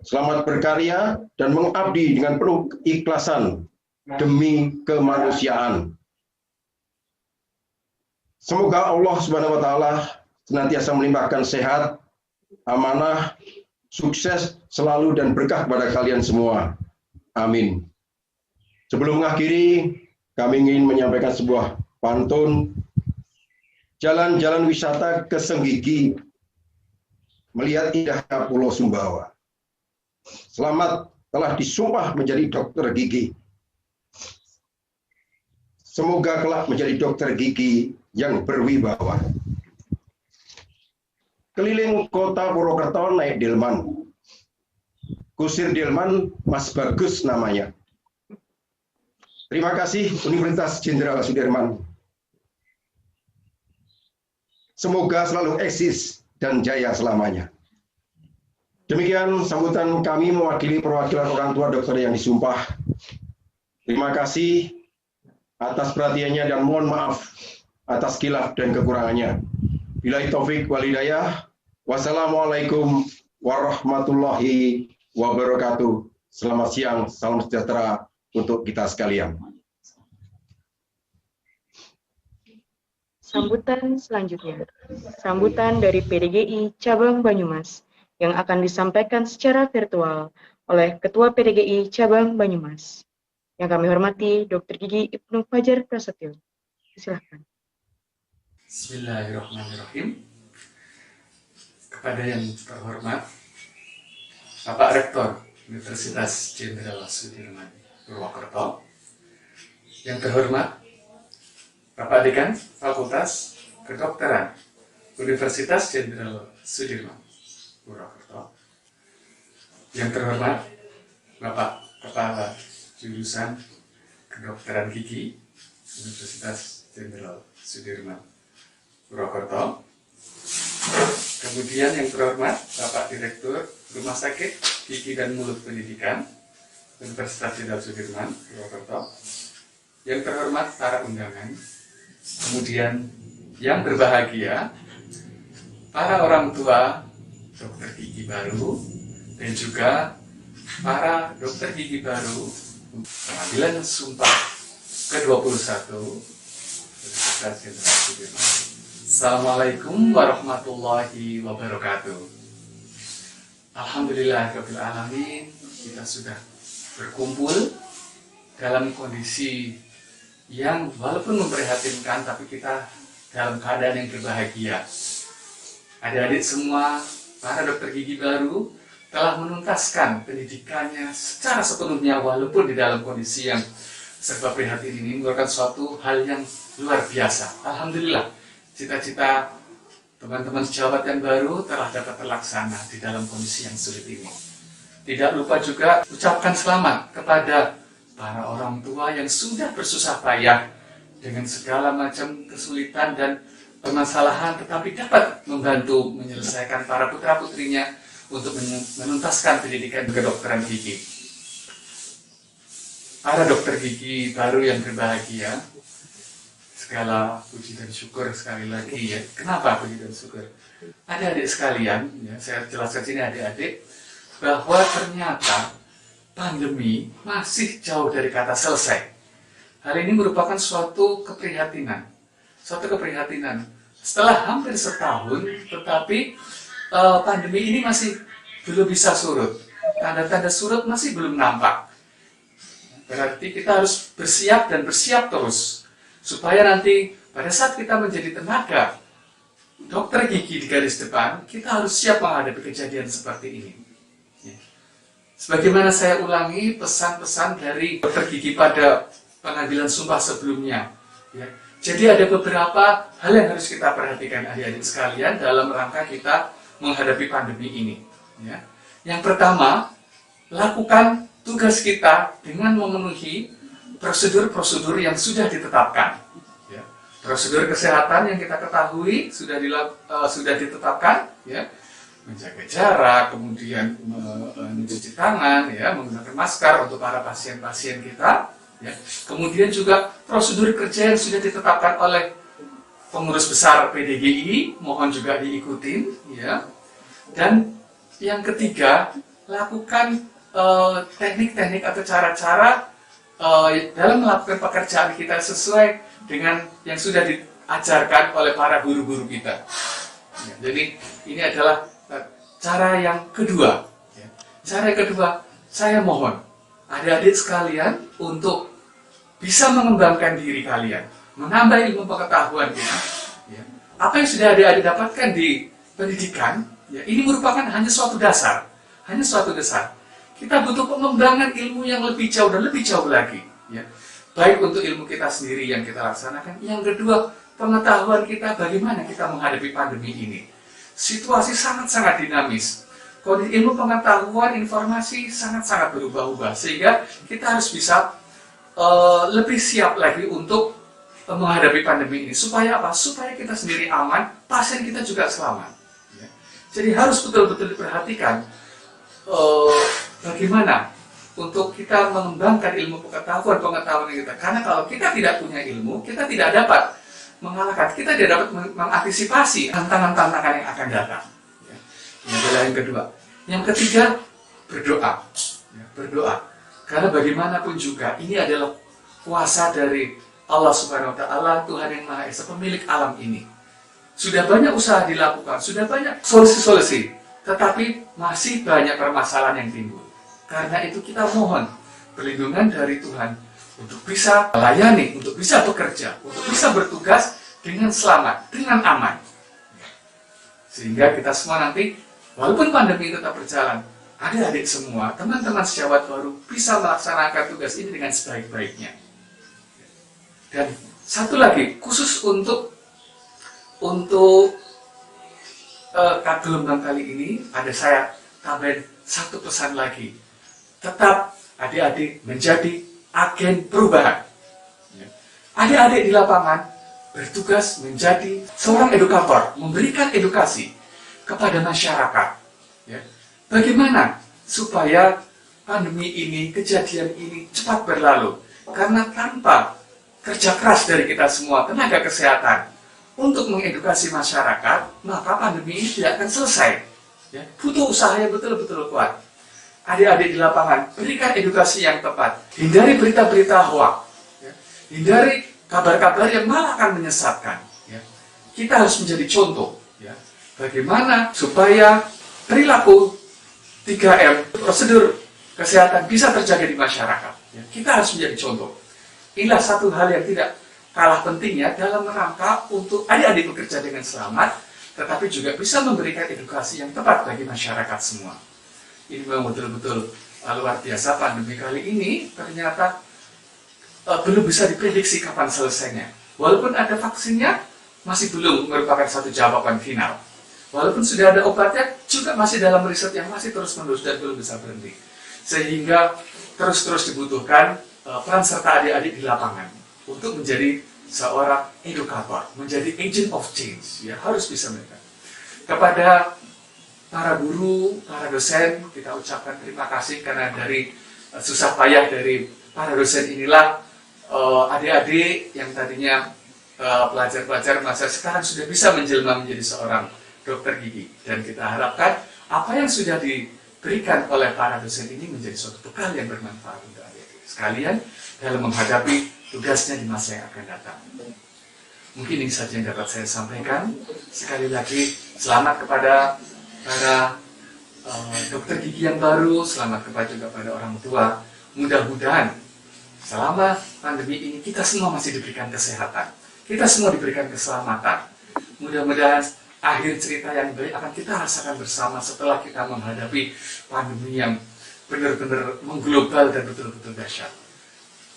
Speaker 3: Selamat berkarya dan mengabdi dengan penuh keikhlasan demi kemanusiaan. Semoga Allah Subhanahu wa Ta'ala senantiasa melimpahkan sehat, amanah, sukses selalu dan berkah kepada kalian semua. Amin. Sebelum mengakhiri, kami ingin menyampaikan sebuah pantun. Jalan-jalan wisata ke Senggigi, melihat indahnya Pulau Sumbawa. Selamat telah disumpah menjadi dokter gigi. Semoga kelak menjadi dokter gigi yang berwibawa. Keliling kota Purwokerto naik delman. Kusir delman, Mas Bagus namanya. Terima kasih Universitas Jenderal Sudirman. Semoga selalu eksis dan jaya selamanya. Demikian sambutan kami mewakili perwakilan orang tua dokter yang disumpah. Terima kasih atas perhatiannya dan mohon maaf atas khilaf dan kekurangannya. Billahi taufik wal hidayah. Wassalamualaikum warahmatullahi wabarakatuh. Selamat siang, salam sejahtera untuk kita sekalian.
Speaker 1: Sambutan selanjutnya, sambutan dari PDGI Cabang Banyumas yang akan disampaikan secara virtual oleh Ketua PDGI Cabang Banyumas. Yang kami hormati Dr. Gigi Ibnu Fajar Prasetyo. Silakan.
Speaker 10: Bismillahirrahmanirrahim. Kepada yang terhormat Bapak Rektor Universitas Jenderal Sudirman Purwokerto, yang terhormat Bapak Dekan Fakultas Kedokteran Universitas Jenderal Sudirman Purwokerto, yang terhormat Bapak Kepala Jurusan Kedokteran Gigi Universitas Jenderal Sudirman Purwokerto, kemudian yang terhormat Bapak Direktur Rumah Sakit Gigi dan Mulut Pendidikan Universitas Jenderal Sudirman Purwokerto, yang terhormat para undangan, kemudian yang berbahagia para orang tua dokter gigi baru dan juga para dokter gigi baru pengambilan sumpah ke-21 Universitas Jenderal Sudirman. Assalamualaikum warahmatullahi wabarakatuh. Alhamdulillahirabbil alamin, kita sudah berkumpul dalam kondisi yang walaupun memprihatinkan, tapi kita dalam keadaan yang berbahagia. Adik-adik semua, para dokter gigi baru telah menuntaskan pendidikannya secara sepenuhnya, walaupun di dalam kondisi yang serba prihatin ini merupakan suatu hal yang luar biasa. Alhamdulillah, cita-cita teman-teman sejawat yang baru telah dapat terlaksana di dalam kondisi yang sulit ini. Tidak lupa juga ucapkan selamat kepada para orang tua yang sudah bersusah payah dengan segala macam kesulitan dan permasalahan, tetapi dapat membantu menyelesaikan para putra-putrinya untuk menuntaskan pendidikan kedokteran gigi. Para dokter gigi baru yang berbahagia, segala puji dan syukur sekali lagi ya. Kenapa puji dan syukur? Adik-adik sekalian, ya, saya jelaskan sini adik-adik, bahwa ternyata pandemi masih jauh dari kata selesai. Hal ini merupakan suatu keprihatinan. Setelah hampir setahun, tetapi pandemi ini masih belum bisa surut. Tanda-tanda surut masih belum nampak. Berarti kita harus bersiap dan bersiap terus. Supaya nanti pada saat kita menjadi tenaga dokter gigi di garis depan, kita harus siap menghadapi kejadian seperti ini. Sebagaimana saya ulangi pesan-pesan dari dokter gigi pada pengambilan sumpah sebelumnya. Ya. Jadi ada beberapa hal yang harus kita perhatikan adik-adik sekalian dalam rangka kita menghadapi pandemi ini. Ya. Yang pertama, lakukan tugas kita dengan memenuhi prosedur-prosedur yang sudah ditetapkan. Ya. Prosedur kesehatan yang kita ketahui sudah ditetapkan. Ya. Menjaga jarak, kemudian mencuci tangan, ya, menggunakan masker untuk para pasien-pasien kita, ya. Kemudian juga prosedur kerja yang sudah ditetapkan oleh pengurus besar PDGI, mohon juga diikutin, ya. Dan yang ketiga, lakukan teknik-teknik atau cara-cara dalam melakukan pekerjaan kita sesuai dengan yang sudah diajarkan oleh para guru-guru kita. Ya, jadi ini adalah cara yang kedua. Cara yang kedua, saya mohon adik-adik sekalian untuk bisa mengembangkan diri kalian, menambah ilmu pengetahuan kita. Apa yang sudah adik-adik dapatkan di pendidikan, ya, ini merupakan hanya suatu dasar. Kita butuh pengembangan ilmu yang lebih jauh dan lebih jauh lagi. Ya. Baik untuk ilmu kita sendiri yang kita laksanakan. Yang kedua, pengetahuan kita bagaimana kita menghadapi pandemi ini. Situasi sangat-sangat dinamis. Kondisi ilmu pengetahuan, informasi sangat-sangat berubah-ubah. Sehingga kita harus bisa lebih siap lagi untuk menghadapi pandemi ini. Supaya apa? Supaya kita sendiri aman, pasien kita juga selamat. Ya. Jadi harus betul-betul diperhatikan bagaimana untuk kita mengembangkan ilmu pengetahuan kita. Karena kalau kita tidak punya ilmu, kita tidak dapat mengalahkan, kita tidak dapat mengantisipasi tantangan-tantangan yang akan datang. Ya. Ini adalah yang kedua. Yang ketiga, berdoa. Ya, berdoa. Karena bagaimanapun juga, ini adalah kuasa dari Allah Subhanahu Wa Taala, Tuhan yang Maha Esa, pemilik alam ini. Sudah banyak usaha dilakukan, sudah banyak solusi-solusi, tetapi masih banyak permasalahan yang timbul. Karena itu kita mohon perlindungan dari Tuhan untuk bisa melayani, untuk bisa bekerja, untuk bisa bertugas dengan selamat, dengan aman. Sehingga kita semua nanti, walaupun pandemi tetap berjalan, adik-adik semua, teman-teman sejawat baru bisa melaksanakan tugas ini dengan sebaik-baiknya. Dan satu lagi, khusus untuk gelombang kali ini, ada saya tambahin satu pesan lagi. Tetap adik-adik menjadi agen perubahan. Adik-adik di lapangan bertugas menjadi seorang edukator, memberikan edukasi kepada masyarakat. Bagaimana supaya pandemi ini, kejadian ini cepat berlalu? Karena tanpa kerja keras dari kita semua, tenaga kesehatan, untuk mengedukasi masyarakat, maka pandemi ini tidak akan selesai. Ya, butuh usaha yang betul-betul kuat. Adik-adik di lapangan, berikan edukasi yang tepat. Hindari berita-berita hoak. Ya. Hindari kabar-kabar yang malah akan menyesatkan. Ya. Kita harus menjadi contoh. Ya. Bagaimana supaya perilaku 3M, prosedur kesehatan bisa terjaga di masyarakat. Ya. Kita harus menjadi contoh. Inilah satu hal yang tidak kalah pentingnya dalam rangka untuk adik-adik bekerja dengan selamat, tetapi juga bisa memberikan edukasi yang tepat bagi masyarakat semua. Ini memang betul-betul luar biasa. Pandemi kali ini ternyata belum bisa diprediksi kapan selesainya. Walaupun ada vaksinnya, masih belum merupakan satu jawaban final. Walaupun sudah ada obatnya, juga masih dalam riset yang masih terus-menerus dan belum bisa berhenti. Sehingga terus-terus dibutuhkan peran serta adik-adik di lapangan untuk menjadi seorang edukator, menjadi agent of change, ya harus bisa mereka. Kepada para guru, para dosen, kita ucapkan terima kasih karena dari susah payah dari para dosen inilah adik-adik yang tadinya pelajar-pelajar masa sekarang sudah bisa menjelma menjadi seorang dokter gigi. Dan kita harapkan apa yang sudah diberikan oleh para dosen ini menjadi suatu bekal yang bermanfaat untuk adik-adik sekalian dalam menghadapi tugasnya di masa yang akan datang. Mungkin ini saja yang dapat saya sampaikan. Sekali lagi, selamat kepada para dokter gigi yang baru, selamat kepada juga pada orang tua. Mudah-mudahan selama pandemi ini kita semua masih diberikan kesehatan, kita semua diberikan keselamatan. Mudah-mudahan akhir cerita yang baik akan kita rasakan bersama setelah kita menghadapi pandemi yang benar-benar mengglobal dan betul-betul dahsyat.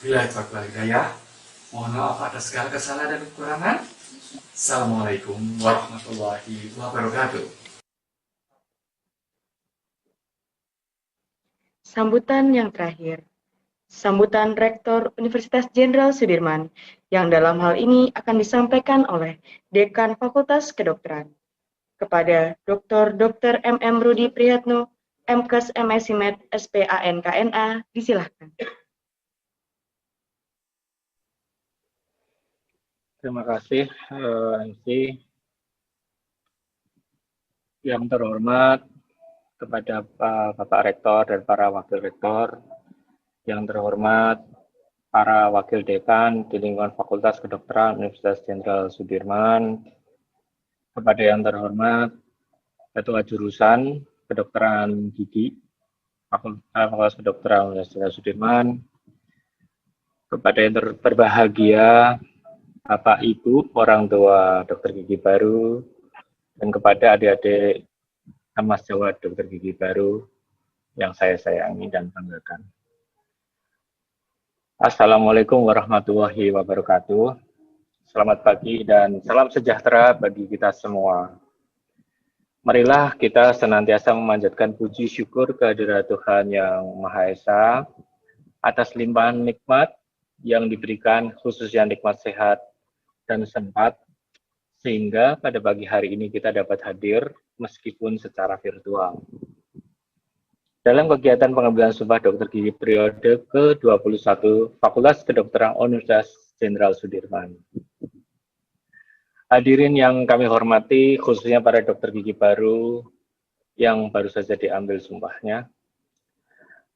Speaker 10: Bila itu hidayah, mohon maaf atas segala kesalahan dan kekurangan. Assalamualaikum warahmatullahi wabarakatuh.
Speaker 1: Sambutan yang terakhir. Sambutan Rektor Universitas Jenderal Sudirman, yang dalam hal ini akan disampaikan oleh Dekan Fakultas Kedokteran. Kepada Dr. MM Rudi Priyatno, MKes MSimed SPAN KNA, disilahkan.
Speaker 11: Terima kasih, MC. Yang terhormat kepada Bapak Rektor dan para Wakil Rektor, yang terhormat para Wakil Dekan di lingkungan Fakultas Kedokteran Universitas Jenderal Sudirman, kepada yang terhormat Ketua Jurusan Kedokteran Gigi Fakultas Kedokteran Universitas Jenderal Sudirman, kepada yang berbahagia Bapak Ibu, orang tua dokter gigi baru, dan kepada adik-adik Mas Jawa dokter gigi baru yang saya sayangi dan banggakan. Assalamualaikum warahmatullahi wabarakatuh. Selamat pagi dan salam sejahtera bagi kita semua. Marilah kita senantiasa memanjatkan puji syukur kehadirat Tuhan Yang Maha Esa atas limpahan nikmat yang diberikan, khususnya nikmat sehat dan sempat, sehingga pada pagi hari ini kita dapat hadir meskipun secara virtual. Dalam kegiatan pengambilan sumpah dokter gigi periode ke-21 Fakultas Kedokteran Universitas Jenderal Sudirman. Hadirin yang kami hormati, khususnya para dokter gigi baru yang baru saja diambil sumpahnya.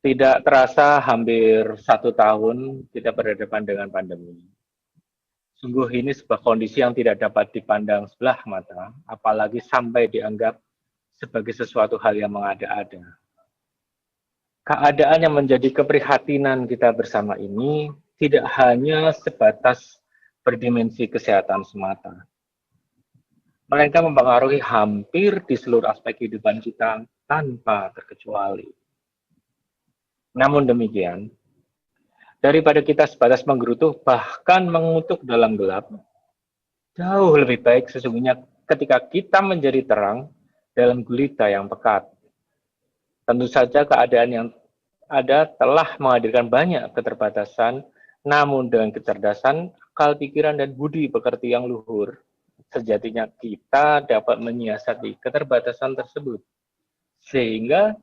Speaker 11: Tidak terasa hampir 1 tahun kita berhadapan dengan pandemi. Sungguh ini sebuah kondisi yang tidak dapat dipandang sebelah mata, apalagi sampai dianggap sebagai sesuatu hal yang mengada-ada. Keadaan yang menjadi keprihatinan kita bersama ini tidak hanya sebatas berdimensi kesehatan semata, melainkan mempengaruhi hampir di seluruh aspek kehidupan kita tanpa terkecuali. Namun demikian, daripada kita sebatas menggerutu bahkan mengutuk dalam gelap, jauh lebih baik sesungguhnya ketika kita menjadi terang dalam gulita yang pekat. Tentu saja keadaan yang ada telah menghadirkan banyak keterbatasan, namun dengan kecerdasan, akal, pikiran, dan budi pekerti yang luhur, sejatinya kita dapat menyiasati keterbatasan tersebut, sehingga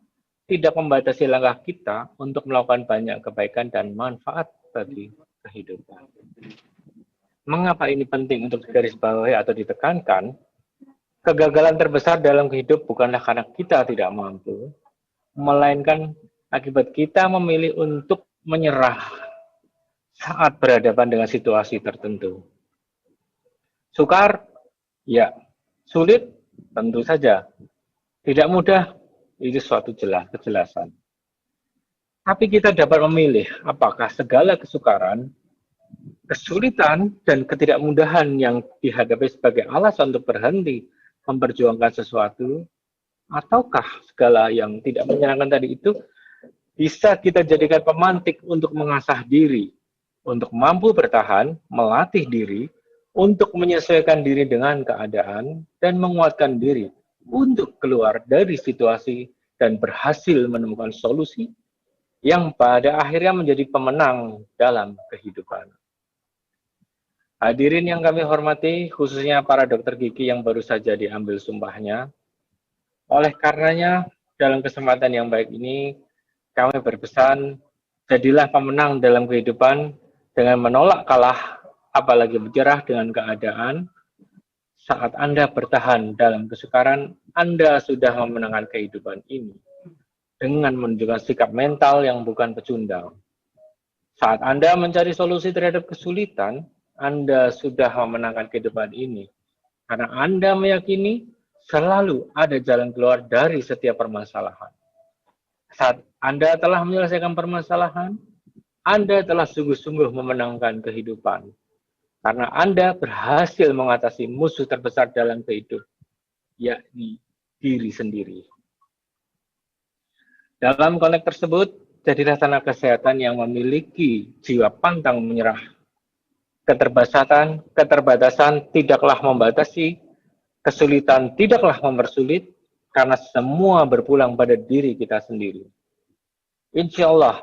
Speaker 11: tidak membatasi langkah kita untuk melakukan banyak kebaikan dan manfaat bagi kehidupan. Mengapa ini penting untuk digarisbawahi atau ditekankan? Kegagalan terbesar dalam hidup bukanlah karena kita tidak mampu, melainkan akibat kita memilih untuk menyerah saat berhadapan dengan situasi tertentu. Sukar? Ya. Sulit? Tentu saja. Tidak mudah? Itu suatu kejelasan. Tapi kita dapat memilih apakah segala kesukaran, kesulitan, dan ketidakmudahan yang dihadapi sebagai alasan untuk berhenti memperjuangkan sesuatu, ataukah segala yang tidak menyenangkan tadi itu bisa kita jadikan pemantik untuk mengasah diri, untuk mampu bertahan, melatih diri, untuk menyesuaikan diri dengan keadaan, dan menguatkan diri untuk keluar dari situasi dan berhasil menemukan solusi yang pada akhirnya menjadi pemenang dalam kehidupan. Hadirin yang kami hormati, khususnya para dokter gigi yang baru saja diambil sumpahnya. Oleh karenanya, dalam kesempatan yang baik ini, kami berpesan, jadilah pemenang dalam kehidupan dengan menolak kalah, apalagi menyerah dengan keadaan. Saat Anda bertahan dalam kesukaran, Anda sudah memenangkan kehidupan ini dengan menunjukkan sikap mental yang bukan pecundang. Saat Anda mencari solusi terhadap kesulitan, Anda sudah memenangkan kehidupan ini. Karena Anda meyakini selalu ada jalan keluar dari setiap permasalahan. Saat Anda telah menyelesaikan permasalahan, Anda telah sungguh-sungguh memenangkan kehidupan. Karena Anda berhasil mengatasi musuh terbesar dalam kehidupan, yakni diri sendiri. Dalam konteks tersebut, jadilah tenaga kesehatan yang memiliki jiwa pantang menyerah. Keterbatasan tidaklah membatasi, kesulitan tidaklah mempersulit, karena semua berpulang pada diri kita sendiri. Insya Allah,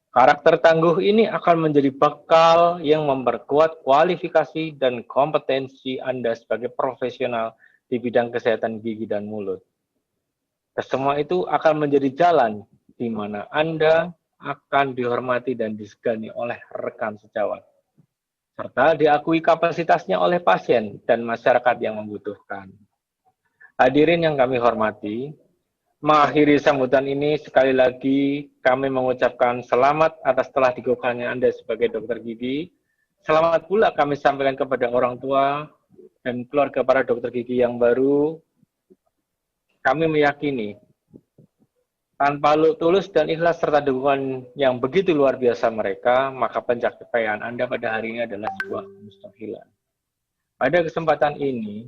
Speaker 11: karakter tangguh ini akan menjadi bekal yang memperkuat kualifikasi dan kompetensi Anda sebagai profesional di bidang kesehatan gigi dan mulut. Kesemua itu akan menjadi jalan di mana Anda akan dihormati dan disegani oleh rekan sejawat, serta diakui kapasitasnya oleh pasien dan masyarakat yang membutuhkan. Hadirin yang kami hormati, mengakhiri sambutan ini sekali lagi kami mengucapkan selamat atas telah digugurkannya Anda sebagai dokter gigi. Selamat pula kami sampaikan kepada orang tua dan keluarga para dokter gigi yang baru. Kami meyakini tanpa tulus dan ikhlas serta dukungan yang begitu luar biasa mereka, maka pencapaian Anda pada hari ini adalah sebuah mustahilan. Pada kesempatan ini,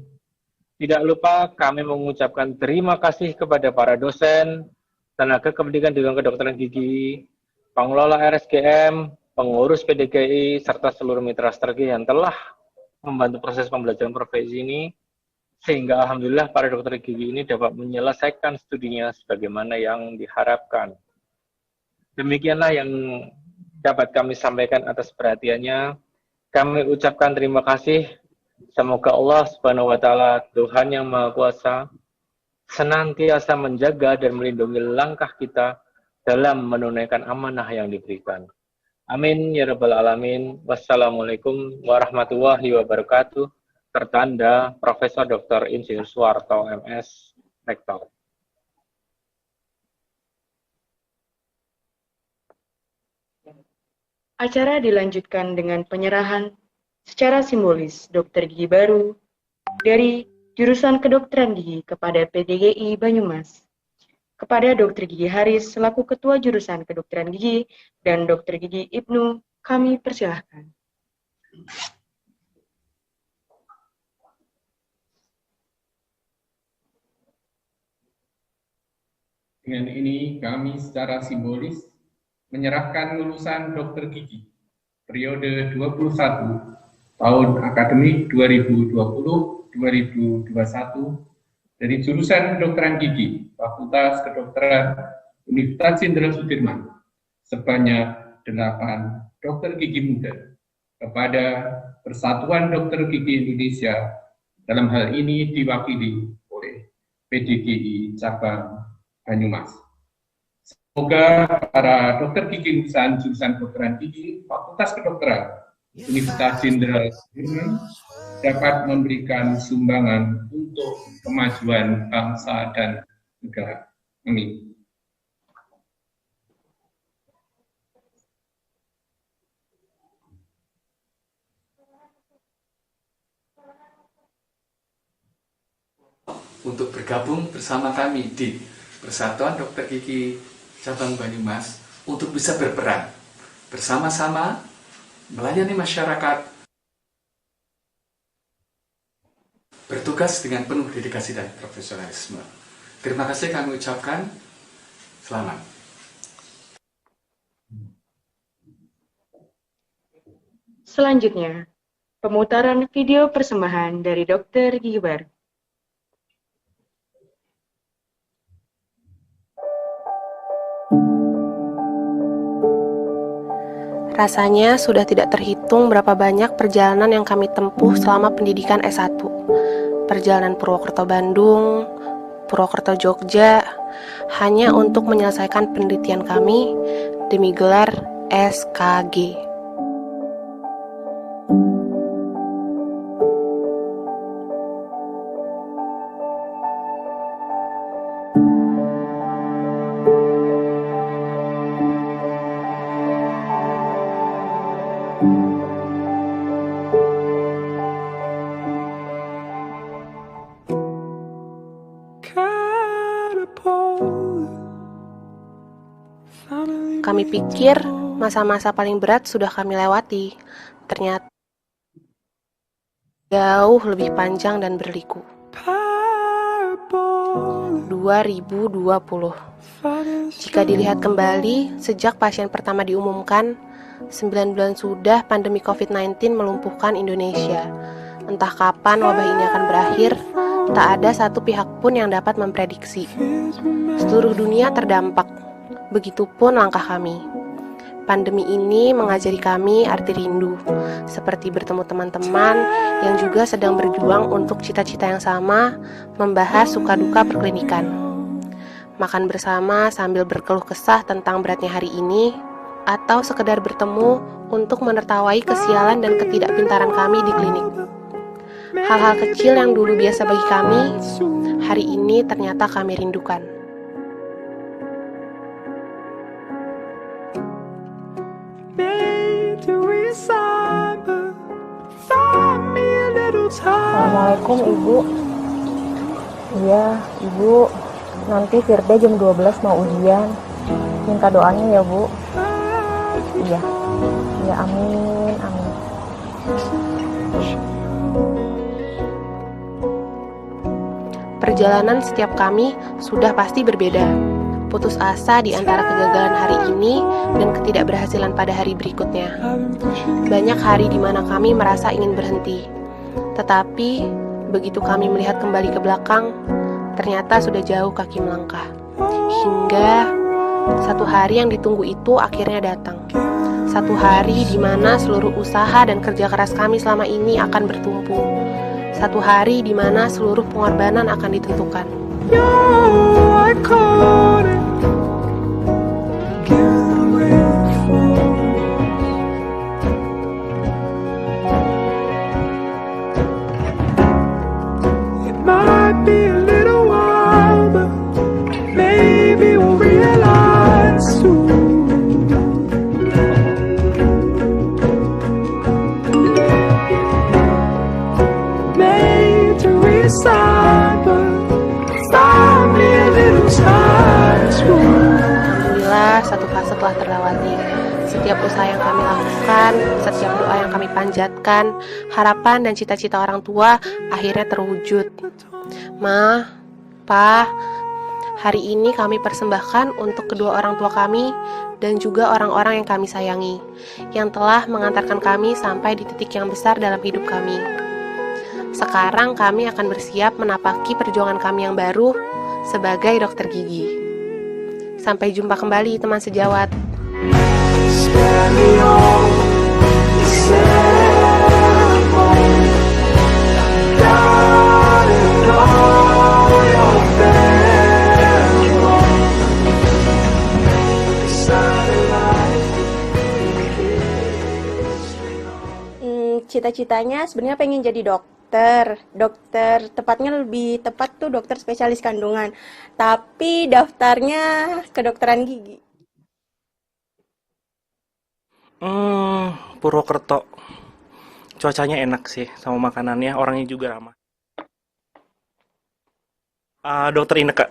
Speaker 11: tidak lupa kami mengucapkan terima kasih kepada para dosen, tenaga kependidikan di bidang kedokteran gigi, pengelola RSGM, pengurus PDGI, serta seluruh mitra strategi yang telah membantu proses pembelajaran profesi ini, sehingga alhamdulillah para dokter gigi ini dapat menyelesaikan studinya sebagaimana yang diharapkan. Demikianlah yang dapat kami sampaikan atas perhatiannya. Kami ucapkan terima kasih. Semoga Allah Subhanahu wa Ta'ala, Tuhan yang Maha Kuasa, senantiasa menjaga dan melindungi langkah kita dalam menunaikan amanah yang diberikan. Amin ya rabbal alamin. Wassalamualaikum warahmatullahi wabarakatuh. Tertanda Profesor Dr. Insinyur Suwarto MS, Rektor.
Speaker 1: Acara dilanjutkan dengan penyerahan secara simbolis dokter gigi baru dari jurusan kedokteran gigi kepada PDGI Banyumas. Kepada Dr. Gigi Haris selaku Ketua Jurusan Kedokteran Gigi dan Dr. Gigi Ibnu, kami persilahkan.
Speaker 5: Dengan ini kami secara simbolis menyerahkan lulusan dokter gigi periode 21 tahun akademik 2020-2021 dari jurusan kedokteran gigi Fakultas Kedokteran Universitas Jenderal Sudirman sebanyak 8 dokter gigi muda kepada Persatuan Dokter Gigi Indonesia, dalam hal ini diwakili oleh PDGI Cabang Banyumas. Semoga para dokter gigi lulusan jurusan kedokteran gigi Fakultas Kedokteran Universitas Jenderal Sudirman dapat memberikan sumbangan untuk kemajuan bangsa dan negara. Amin.
Speaker 10: Untuk bergabung bersama kami di Persatuan Dokter Gigi Cabang Banyumas untuk bisa berperan bersama-sama melayani masyarakat, bertugas dengan penuh dedikasi dan profesionalisme. Terima kasih kami ucapkan. Selamat.
Speaker 1: Selanjutnya, pemutaran video persembahan dari Dr. Gigi Baru.
Speaker 12: Rasanya sudah tidak terhitung berapa banyak perjalanan yang kami tempuh selama pendidikan S1. Perjalanan Purwokerto Bandung, Purwokerto Jogja, hanya untuk menyelesaikan penelitian kami demi gelar SKG. Kami pikir masa-masa paling berat sudah kami lewati. Ternyata jauh lebih panjang dan berliku. 2020. Jika dilihat kembali, sejak pasien pertama diumumkan, 9 bulan sudah pandemi COVID-19 melumpuhkan Indonesia. Entah kapan wabah ini akan berakhir, tak ada satu pihak pun yang dapat memprediksi. Seluruh dunia terdampak. Begitupun langkah kami. Pandemi ini mengajari kami arti rindu, seperti bertemu teman-teman yang juga sedang berjuang untuk cita-cita yang sama, membahas suka-duka perklinikan. Makan bersama sambil berkeluh kesah tentang beratnya hari ini, atau sekedar bertemu untuk menertawai kesialan dan ketidakpintaran kami di klinik. Hal-hal kecil yang dulu biasa bagi kami, hari ini ternyata kami rindukan.
Speaker 13: Assalamualaikum Ibu. Iya Ibu, nanti Firda jam 12 mau ujian. Minta doanya ya Bu. Iya, ya amin, amin.
Speaker 12: Perjalanan setiap kami sudah pasti berbeda. Putus asa di antara kegagalan hari ini dan ketidakberhasilan pada hari berikutnya. Banyak hari di mana kami merasa ingin berhenti. Tetapi, begitu kami melihat kembali ke belakang, ternyata sudah jauh kaki melangkah. Hingga satu hari yang ditunggu itu akhirnya datang. Satu hari di mana seluruh usaha dan kerja keras kami selama ini akan bertumpu. Satu hari di mana seluruh pengorbanan akan ditentukan. Alhamdulillah, satu fase telah terlewati. Setiap usaha yang kami lakukan, setiap doa yang kami panjatkan, harapan dan cita-cita orang tua akhirnya terwujud. Ma, Pa, hari ini kami persembahkan untuk kedua orang tua kami dan juga orang-orang yang kami sayangi, yang telah mengantarkan kami sampai di titik yang besar dalam hidup kami. Sekarang kami akan bersiap menapaki perjuangan kami yang baru sebagai dokter gigi. Sampai jumpa kembali teman sejawat.
Speaker 14: cita-citanya sebenarnya pengen jadi dokter. Dokter, tepatnya lebih tepat tuh dokter spesialis kandungan. Tapi daftarnya kedokteran gigi.
Speaker 15: Purwokerto. Cuacanya enak sih, sama makanannya, orangnya juga ramah. Dokter Ineke.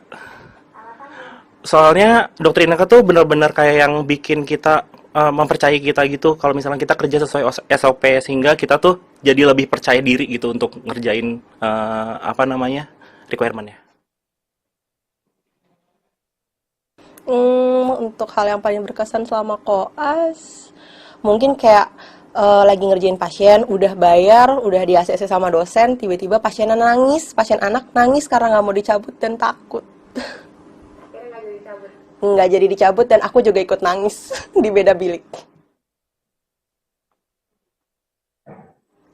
Speaker 15: Soalnya dokter Ineke tuh benar-benar kayak yang bikin kita mempercayai kita gitu. Kalau misalnya kita kerja sesuai SOP, sehingga kita tuh jadi lebih percaya diri gitu untuk ngerjain requirement-nya.
Speaker 14: Untuk hal yang paling berkesan selama koas, mungkin kayak lagi ngerjain pasien, udah bayar, udah di ACC sama dosen, tiba-tiba pasiennya nangis, pasien anak nangis karena nggak mau dicabut dan takut. Nggak jadi dicabut dan aku juga ikut nangis di beda bilik.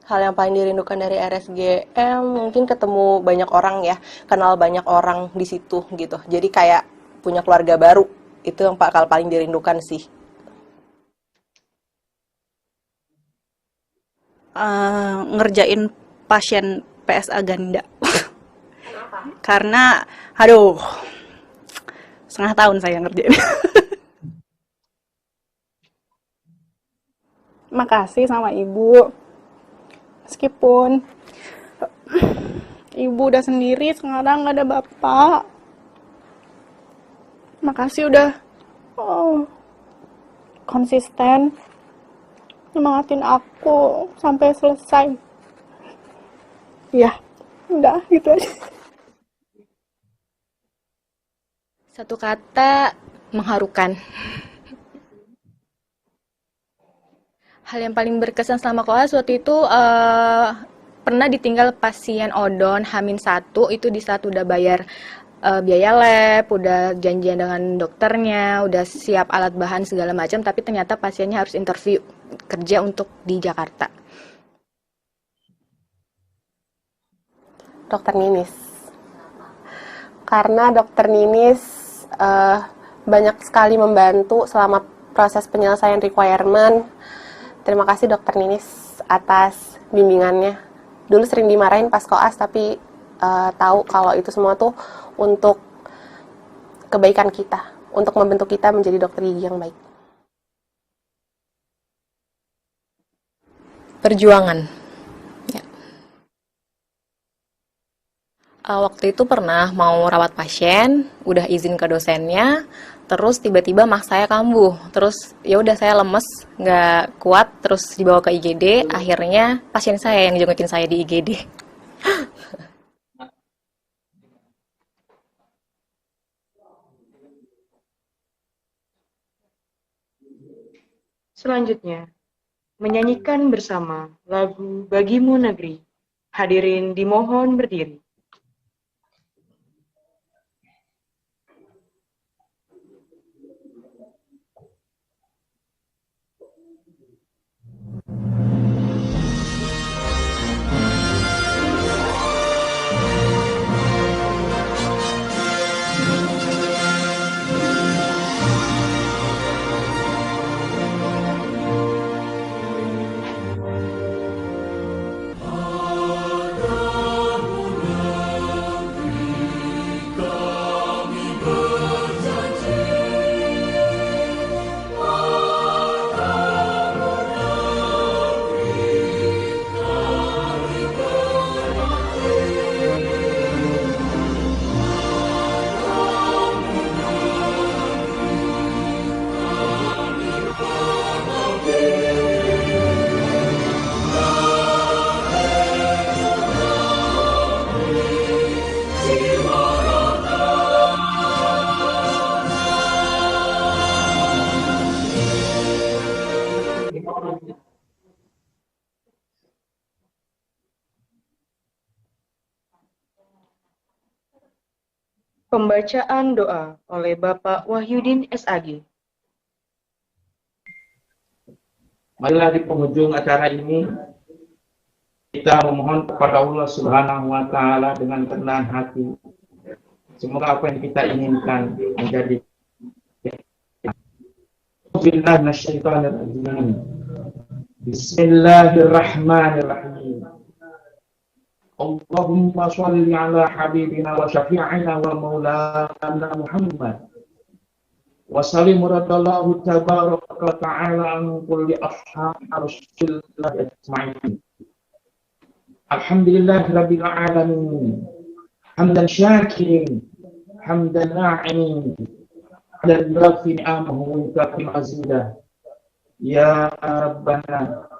Speaker 14: Hal yang paling dirindukan dari RSGM mungkin ketemu banyak orang ya, kenal banyak orang di situ gitu. Jadi kayak punya keluarga baru, itu yang paling dirindukan sih.
Speaker 16: Ngerjain pasien PSA ganda. Karena, setengah tahun saya ngerjain. Makasih sama ibu. Meskipun ibu udah sendiri, sekarang gak ada bapak. Makasih udah konsisten nyemangatin aku sampai selesai. Ya, udah gitu aja.
Speaker 17: Satu kata, mengharukan. Hal yang paling berkesan selama koas waktu itu pernah ditinggal pasien odon H-1, itu di saat udah bayar biaya lab, udah janjian dengan dokternya, udah siap alat bahan segala macam, tapi ternyata pasiennya harus interview kerja untuk di Jakarta.
Speaker 12: Dokter Ninis. Karena Dokter Ninis banyak sekali membantu selama proses penyelesaian requirement. Terima kasih Dokter Ninis atas bimbingannya. Dulu sering dimarahin pas koas, tapi tahu kalau itu semua tuh untuk kebaikan kita, untuk membentuk kita menjadi dokter gigi yang baik.
Speaker 17: Perjuangan. Ya. Waktu itu pernah mau rawat pasien, udah izin ke dosennya, terus tiba-tiba mak saya kambuh, terus ya udah saya lemes, nggak kuat, terus dibawa ke IGD, akhirnya pasien saya yang jengukin saya di IGD.
Speaker 1: Selanjutnya, menyanyikan bersama lagu Bagimu Negeri. Hadirin dimohon berdiri. Pembacaan doa oleh Bapak Wahyudin SAG.
Speaker 7: Marilah di penghujung acara ini kita memohon kepada Allah Subhanahu wa taala dengan kerendahan hati. Semoga apa yang kita inginkan menjadi. Bismillahirrahmanirrahim. Bismillahirrahmanirrahim. Allahumma sholli ala habibina wa syafi'ina wa maulana Muhammad. Wa sallim radallahu tabaraka wa ta'ala an kulli ashabi rasulillah ajma'in. Alhamdulillah rabbil alamin. Hamdan syakirin, hamdan na'imin, ala al-rafi ni'amahu wa kafil azidah. Ya Rabbana,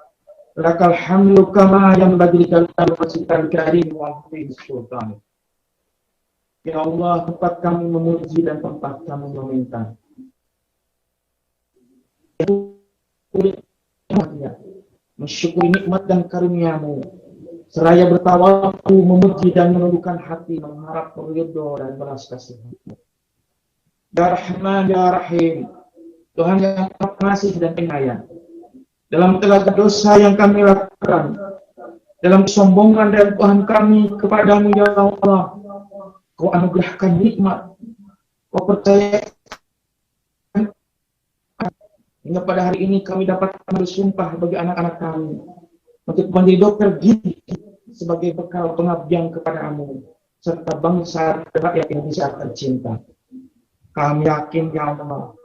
Speaker 7: lakal hamdu kama yanbaghi lijalali wajhikal karim wa 'azimi sultan. Ya Allah, tempat kami memuji dan tempat kami meminta. Mensyukuri nikmat dan karunia-Mu, seraya bertawakal memuji dan menundukkan hati mengharap ridho dan belas kasih-Mu. Ya Rahman, Ya Rahim, Tuhan yang pengasih dan penyayang, dalam segala dosa yang kami lakukan, dalam kesombongan dan Tuhan kami kepadamu ya Allah, Kau anugerahkan nikmat, Kau percaya hingga pada hari ini kami dapat bersumpah bagi anak-anak kami untuk menjadi dokter gigi sebagai bekal pengabdian kepadamu serta bangsa dan rakyat Indonesia tercinta. Kami yakin ya Allah,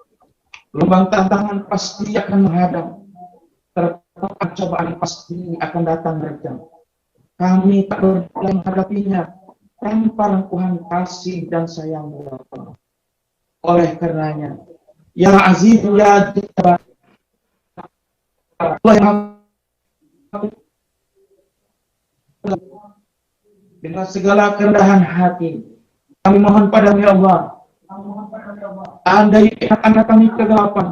Speaker 7: gelombang tantangan pasti akan menghadap, terdapat cobaan pasti akan datang mereka. Kami tak boleh menghadapinya tanpa rangkuhan kasih dan sayang ya Allah. Oleh karenanya, Ya Aziz Ya Jabbar, Allah yang dengan segala kerendahan hati kami mohon padamu ya Allah, andai anak-anak kami kegelapan,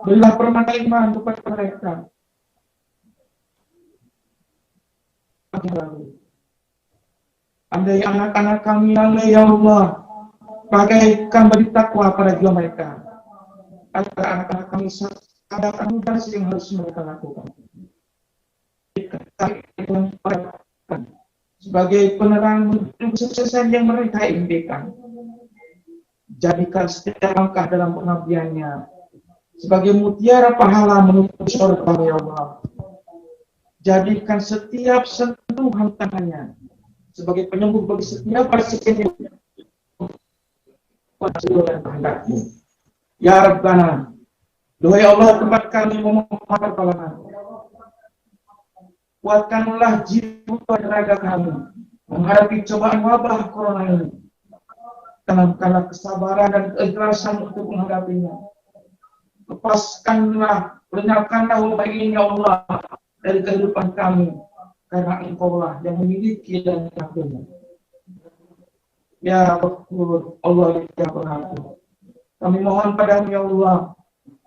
Speaker 7: berilah permata iman kepada mereka. Andai anak-anak kami lalai ya Allah, bagaikan beri takwa pada jiwa mereka, agar anak-anak kami sadar tugas yang harus mereka lakukan. Sebagai penerang kesuksesan yang mereka impikan, jadikan setiap langkah dalam pengabdiannya sebagai mutiara pahala menuju surga ya Allah. Jadikan setiap sentuhan tangannya sebagai penyembuh bagi setiap pasien yang dan kehendak-Mu. Ya Rabbana, duhai Allah, tempat kami memohon pertolongan. Kuatkanlah jiwa dan raga kami menghadapi cobaan wabah corona ini. Tanamkanlah kesabaran dan keikhlasan untuk menghadapinya. Lepaskanlah, lenyapkanlah wabah ini ya Allah dari kehidupan kami, karena Engkaulah yang memiliki dan mengaturnya. Ya Ghafur, Allah yang Pengampun, kami mohon padamu ya Allah,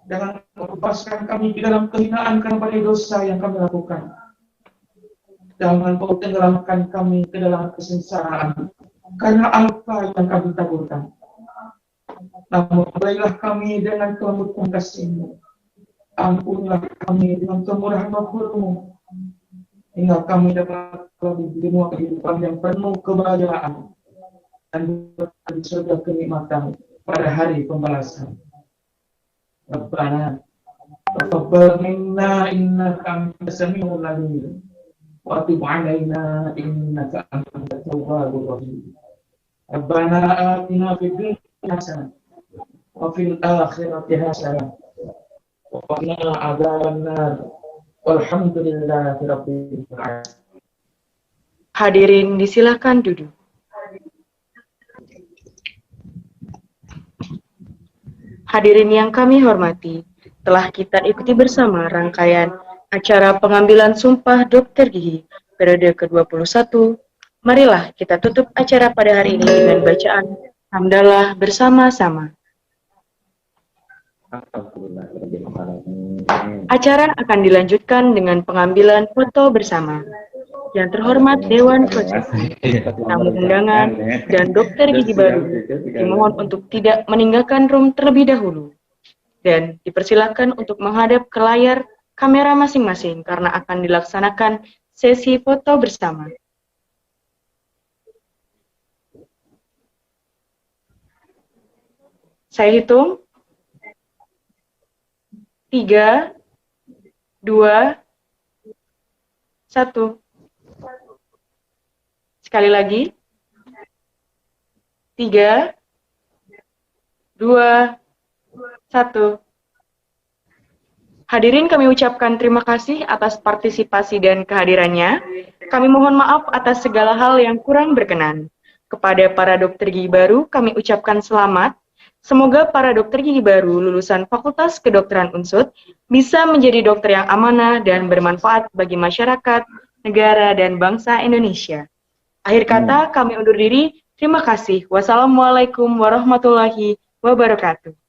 Speaker 7: jangan lepaskan kami di dalam kehinaan karena pada dosa yang kami lakukan. Jangan Kau tenggelamkan kami ke dalam kesengsaraan karena apa yang kami taburkan. Namun berilah kami dengan kelembutan kasih-Mu, ampunilah kami dengan kemurahan Ghafur-Mu, hingga kami dapat lebih semua kehidupan yang penuh kebahagiaan dan di surga kenikmatan pada hari pembalasan. Rabbana taqabbal minna innaka antas samiul alim wa tub 'alaina innaka antat tawwabur rahim. Rabbana atina fid dunya hasanah wa fil akhirati hasanah wa qina adzabannar. Walhamdulillahi rabbil alamin.
Speaker 1: Hadirin disilakan duduk. Hadirin yang kami hormati, telah kita ikuti bersama rangkaian acara pengambilan sumpah dokter gigi periode ke-21. Marilah kita tutup acara pada hari ini dengan bacaan hamdalah bersama-sama. Acara akan dilanjutkan dengan pengambilan foto bersama. Yang terhormat Dewan Konstitusi, tamu undangan, dan dokter gigi baru dimohon untuk tidak meninggalkan room terlebih dahulu dan dipersilakan untuk menghadap ke layar kamera masing-masing karena akan dilaksanakan sesi foto bersama. Saya hitung 3, 2, 1. Sekali lagi. 3, 2, 1. Hadirin, kami ucapkan terima kasih atas partisipasi dan kehadirannya. Kami mohon maaf atas segala hal yang kurang berkenan. Kepada para dokter gigi baru, kami ucapkan selamat. Semoga para dokter gigi baru lulusan Fakultas Kedokteran UNSUD bisa menjadi dokter yang amanah dan bermanfaat bagi masyarakat, negara, dan bangsa Indonesia. Akhir kata, kami undur diri. Terima kasih. Wassalamualaikum warahmatullahi wabarakatuh.